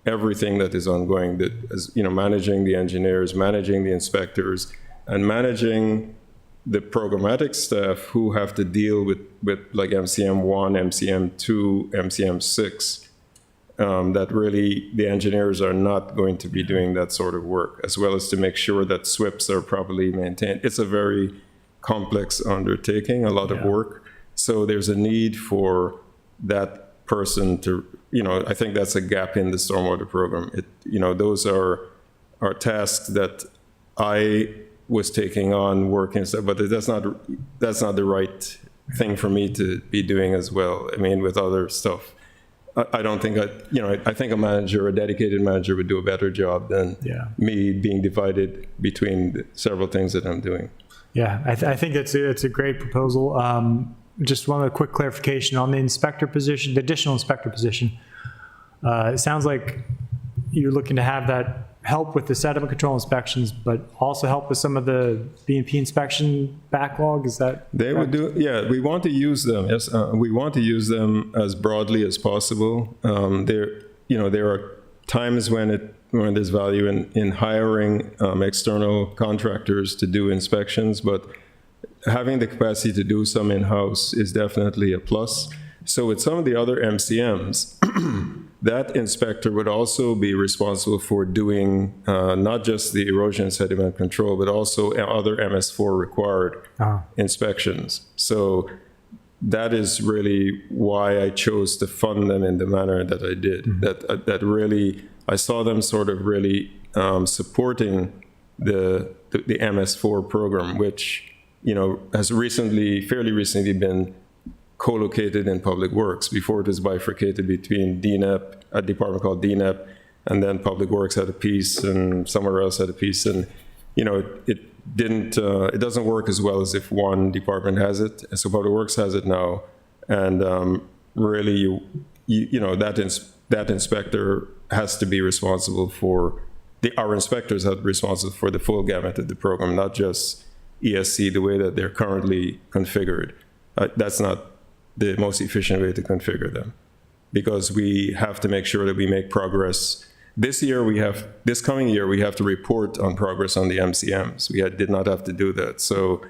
everything that is ongoing, that is, managing the engineers, managing the inspectors, and managing the programmatic staff who have to deal with like MCM1, MCM2, MCM6, that really the engineers are not going to be doing that sort of work, as well as to make sure that SWIPs are properly maintained. It's a very complex undertaking, a lot of work. So there's a need for that person to, I think that's a gap in the stormwater program. Those are are tasks that I was taking on working and stuff, but that's not the right thing for me to be doing as well. I mean, with other stuff, I don't think I think a dedicated manager would do a better job than me being divided between the several things that I'm doing. Yeah, I think it's a great proposal. Just one quick clarification on the inspector position, the additional inspector position. It sounds like you're looking to have that help with the sediment control inspections, but also help with some of the B&P inspection backlog. Is that they correct? Would do? Yeah, we want to use them. Yes, we want to use them as broadly as possible. There are times when there's value in hiring external contractors to do inspections, but having the capacity to do some in-house is definitely a plus. So with some of the other MCMs, that inspector would also be responsible for doing not just the erosion sediment control, but also other MS4 required inspections. So that is really why I chose to fund them in the manner that I did. Mm-hmm. That really, I saw them sort of really supporting the MS4 program, which has fairly recently been co-located in Public Works. Before it was bifurcated between DNEP, a department called DNEP, and then Public Works had a piece and somewhere else had a piece. And, it doesn't work as well as if one department has it. And so Public Works has it now. And really, that inspector has to be responsible for, our inspectors are responsible for the full gamut of the program, not just ESC the way that they're currently configured. That's not the most efficient way to configure them, because we have to make sure that we make progress. This coming year, we have to report on progress on the MCMs. We did not have to do that. So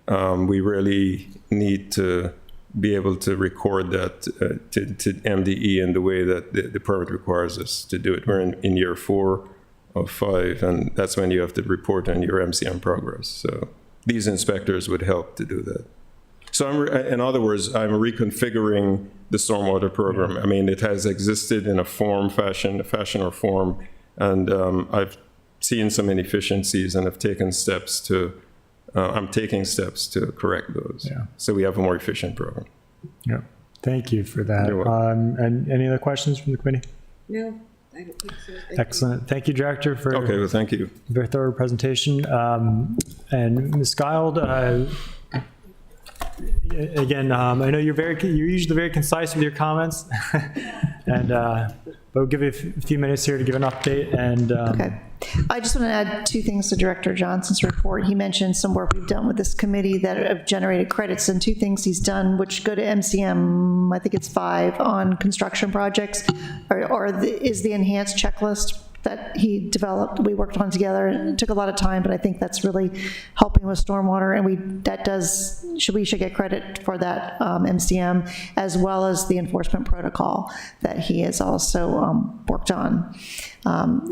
we really need to be able to record that to MDE in the way that the permit requires us to do it. We're in year 4 of 5, and that's when you have to report on your MCM progress. So these inspectors would help to do that. So in other words, I'm reconfiguring the stormwater program. I mean, it has existed in a fashion or form, and I've seen some inefficiencies and have taken steps to, I'm taking steps to correct those. Yeah. So we have a more efficient program. Yeah, thank you for that. And any other questions from the committee? No, I don't think so. Excellent. Thank you, Director, for thank you. A very thorough presentation. And Ms. Gild, again, I know you're usually very concise with your comments, and we'll give you a few minutes here to give an update. And okay, I just want to add 2 things to Director Johnson's report. He mentioned some work we've done with this committee that have generated credits, and 2 things he's done, which go to MCM. I think it's 5 on construction projects, is the enhanced checklist that he developed. We worked on together. It took a lot of time, but I think that's really helping with stormwater, and we should get credit for that MCM, as well as the enforcement protocol that he has also worked on.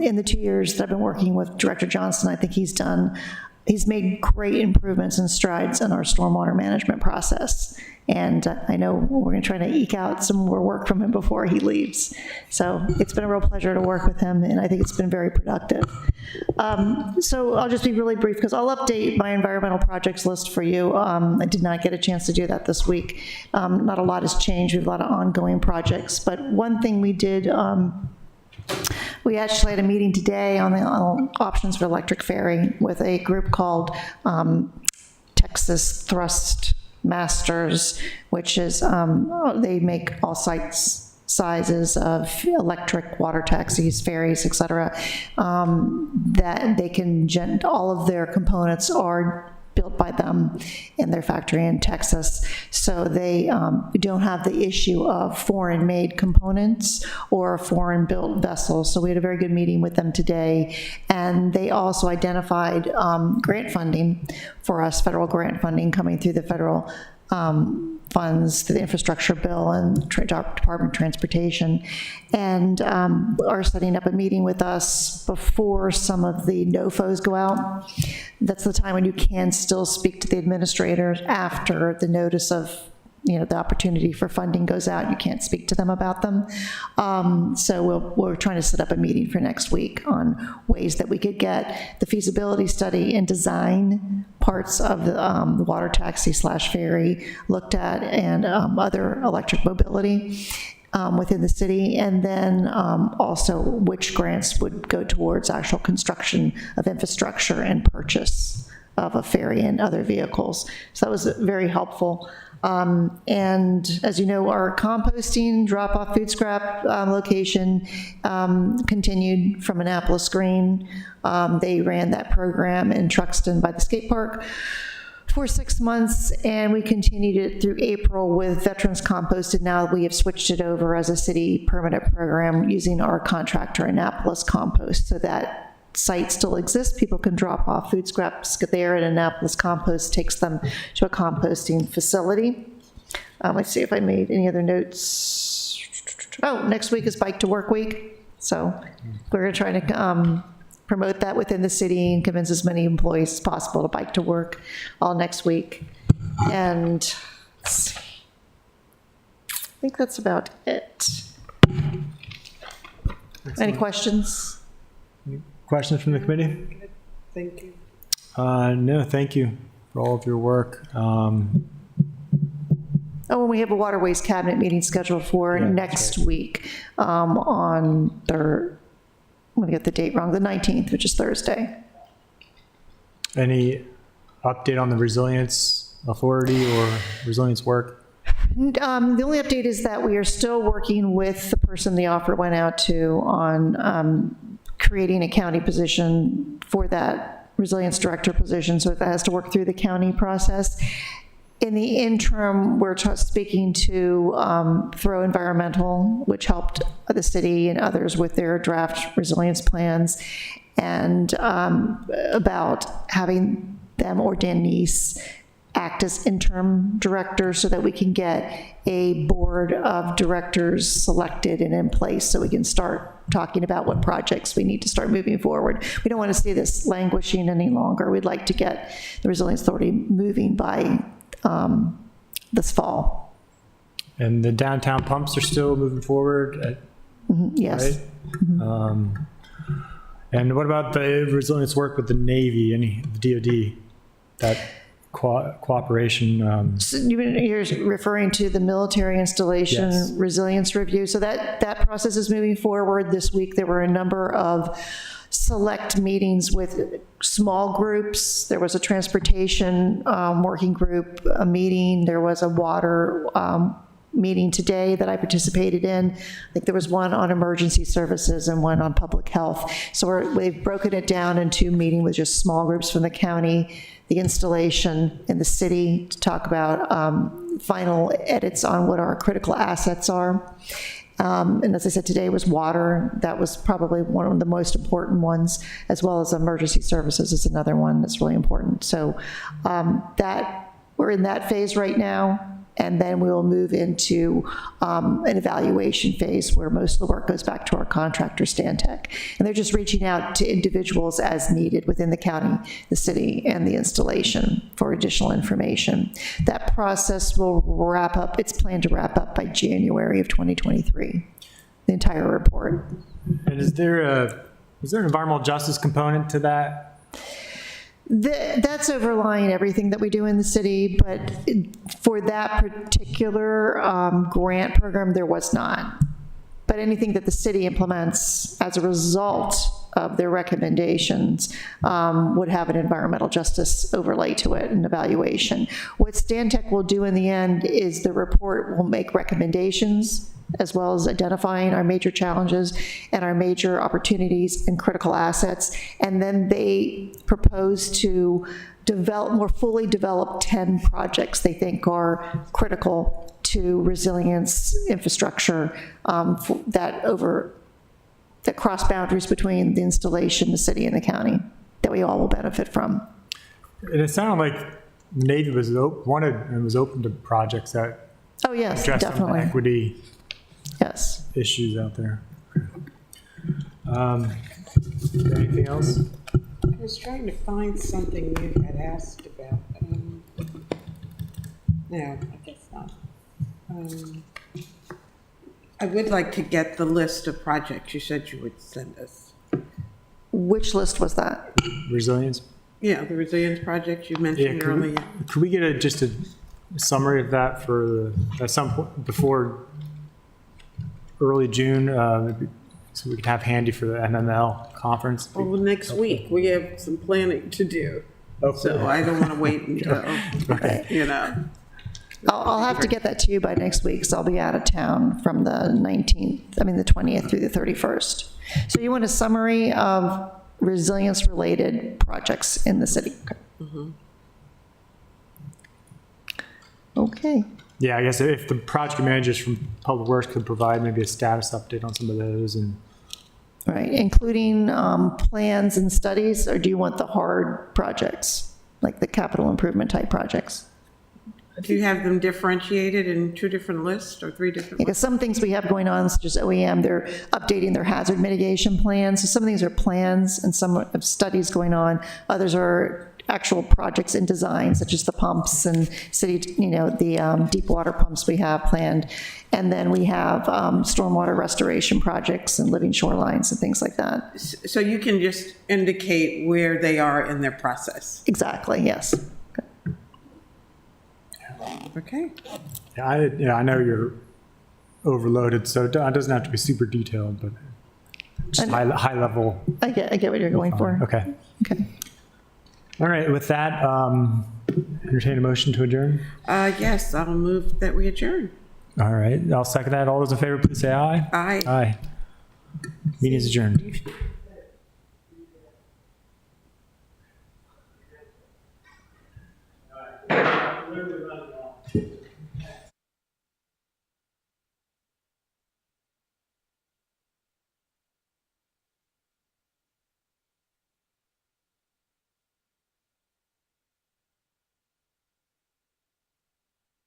In the 2 years that I've been working with Director Johnson, I think he's made great improvements and strides in our stormwater management process. And I know we're going to try to eke out some more work from him before he leaves. So it's been a real pleasure to work with him, and I think it's been very productive. So I'll just be really brief, because I'll update my environmental projects list for you. I did not get a chance to do that this week. Not a lot has changed. We have a lot of ongoing projects. But one thing we did, we actually had a meeting today on the options for electric ferry with a group called Texas Thrust Masters, which is, they make all sizes of electric water taxis, ferries, etc. That they can, all of their components are built by them in their factory in Texas. So they don't have the issue of foreign-made components or foreign-built vessels. So we had a very good meeting with them today. And they also identified grant funding for us, federal grant funding coming through the federal funds, the infrastructure bill, and Department of Transportation, and are setting up a meeting with us before some of the NOFOs go out. That's the time when you can still speak to the administrators after the notice of the opportunity for funding goes out, you can't speak to them about them. So we're trying to set up a meeting for next week on ways that we could get the feasibility study and design parts of the water taxi / ferry looked at, and other electric mobility within the city, and then also which grants would go towards actual construction of infrastructure and purchase of a ferry and other vehicles. So that was very helpful. And as you know, our composting drop-off food scrap location continued from Annapolis Green. They ran that program in Truxton by the skate park for 6 months, and we continued it through April with Veterans Composted. Now we have switched it over as a city permanent program using our contractor Annapolis Compost, so that site still exists. People can drop off food scraps there, and Annapolis Compost takes them to a composting facility. Let's see if I made any other notes. Oh, next week is Bike to Work Week, so we're going to try to promote that within the city and convince as many employees as possible to bike to work all next week. And let's see. I think that's about it. Any questions? Questions from the committee? Thank you. No, thank you for all of your work. And we have a Waterways cabinet meeting scheduled for next week on I'm going to get the date wrong, the 19th, which is Thursday. Any update on the Resilience Authority or resilience work? The only update is that we are still working with the person the offer went out to on creating a county position for that resilience director position, so that has to work through the county process. In the interim, we're speaking to Throw Environmental, which helped the city and others with their draft resilience plans, and about having them or Denise act as interim director so that we can get a board of directors selected and in place so we can start talking about what projects we need to start moving forward. We don't want to see this languishing any longer. We'd like to get the Resilience Authority moving by this fall. And the downtown pumps are still moving forward? Yes. Right? And what about the resilience work with the Navy, the DoD, that cooperation? So you're referring to the military installation resilience review. So that process is moving forward. This week there were a number of select meetings with small groups. There was a transportation working group meeting. There was a water meeting today that I participated in. I think there was one on emergency services and one on public health. So they've broken it down into meeting with just small groups from the county, the installation in the city, to talk about final edits on what our critical assets are. And as I said, today was water. That was probably one of the most important ones, as well as emergency services is another one that's really important. So we're in that phase right now. And then we will move into an evaluation phase where most of the work goes back to our contractor, Stantec. And they're just reaching out to individuals as needed within the county, the city, and the installation for additional information. That process will wrap up, it's planned to wrap up by January of 2023, the entire report. And is there an environmental justice component to that? That's overlying everything that we do in the city, but for that particular grant program, there was not. But anything that the city implements as a result of their recommendations would have an environmental justice overlay to it and evaluation. What Stantec will do in the end is the report will make recommendations as well as identifying our major challenges and our major opportunities and critical assets. And then they propose to more fully develop 10 projects they think are critical to resilience infrastructure that cross boundaries between the installation, the city, and the county that we all will benefit from. And it sounded like Navy was wanted and was open to projects that yes, address definitely. some of the equity issues out there. Anything else? I was trying to find something you had asked about. No, I guess not. I would like to get the list of projects you said you would send us. Which list was that? Resilience. Yeah, the resilience project you mentioned earlier. Could we get just a summary of that for at some point before early June, maybe, so we could have handy for the MML conference? Well, next week, we have some planning to do. Okay. So I don't want to wait until, you know. I'll have to get that to you by next week, so I'll be out of town from the 20th through the 31st. So you want a summary of resilience-related projects in the city? Okay. Yeah, I guess if the project managers from Public Works could provide maybe a status update on some of those. And All right, including plans and studies, or do you want the hard projects, like the capital improvement type projects? Do you have them differentiated in 2 different lists or 3 different lists? Because some things we have going on, such as OEM, they're updating their hazard mitigation plans. So some of these are plans and some have studies going on. Others are actual projects in design, such as the pumps and city, the deep water pumps we have planned. And then we have stormwater restoration projects and living shorelines and things like that. So you can just indicate where they are in their process? Exactly, yes. Okay. yeah, I know you're overloaded, so it doesn't have to be super detailed, but just high level. I get what you're going for. Okay. Okay. All right, with that, entertain a motion to adjourn. Yes, I'll move that we adjourn. All right, I'll second that. All those in favor, please say aye. Aye. Aye. Meeting is adjourned.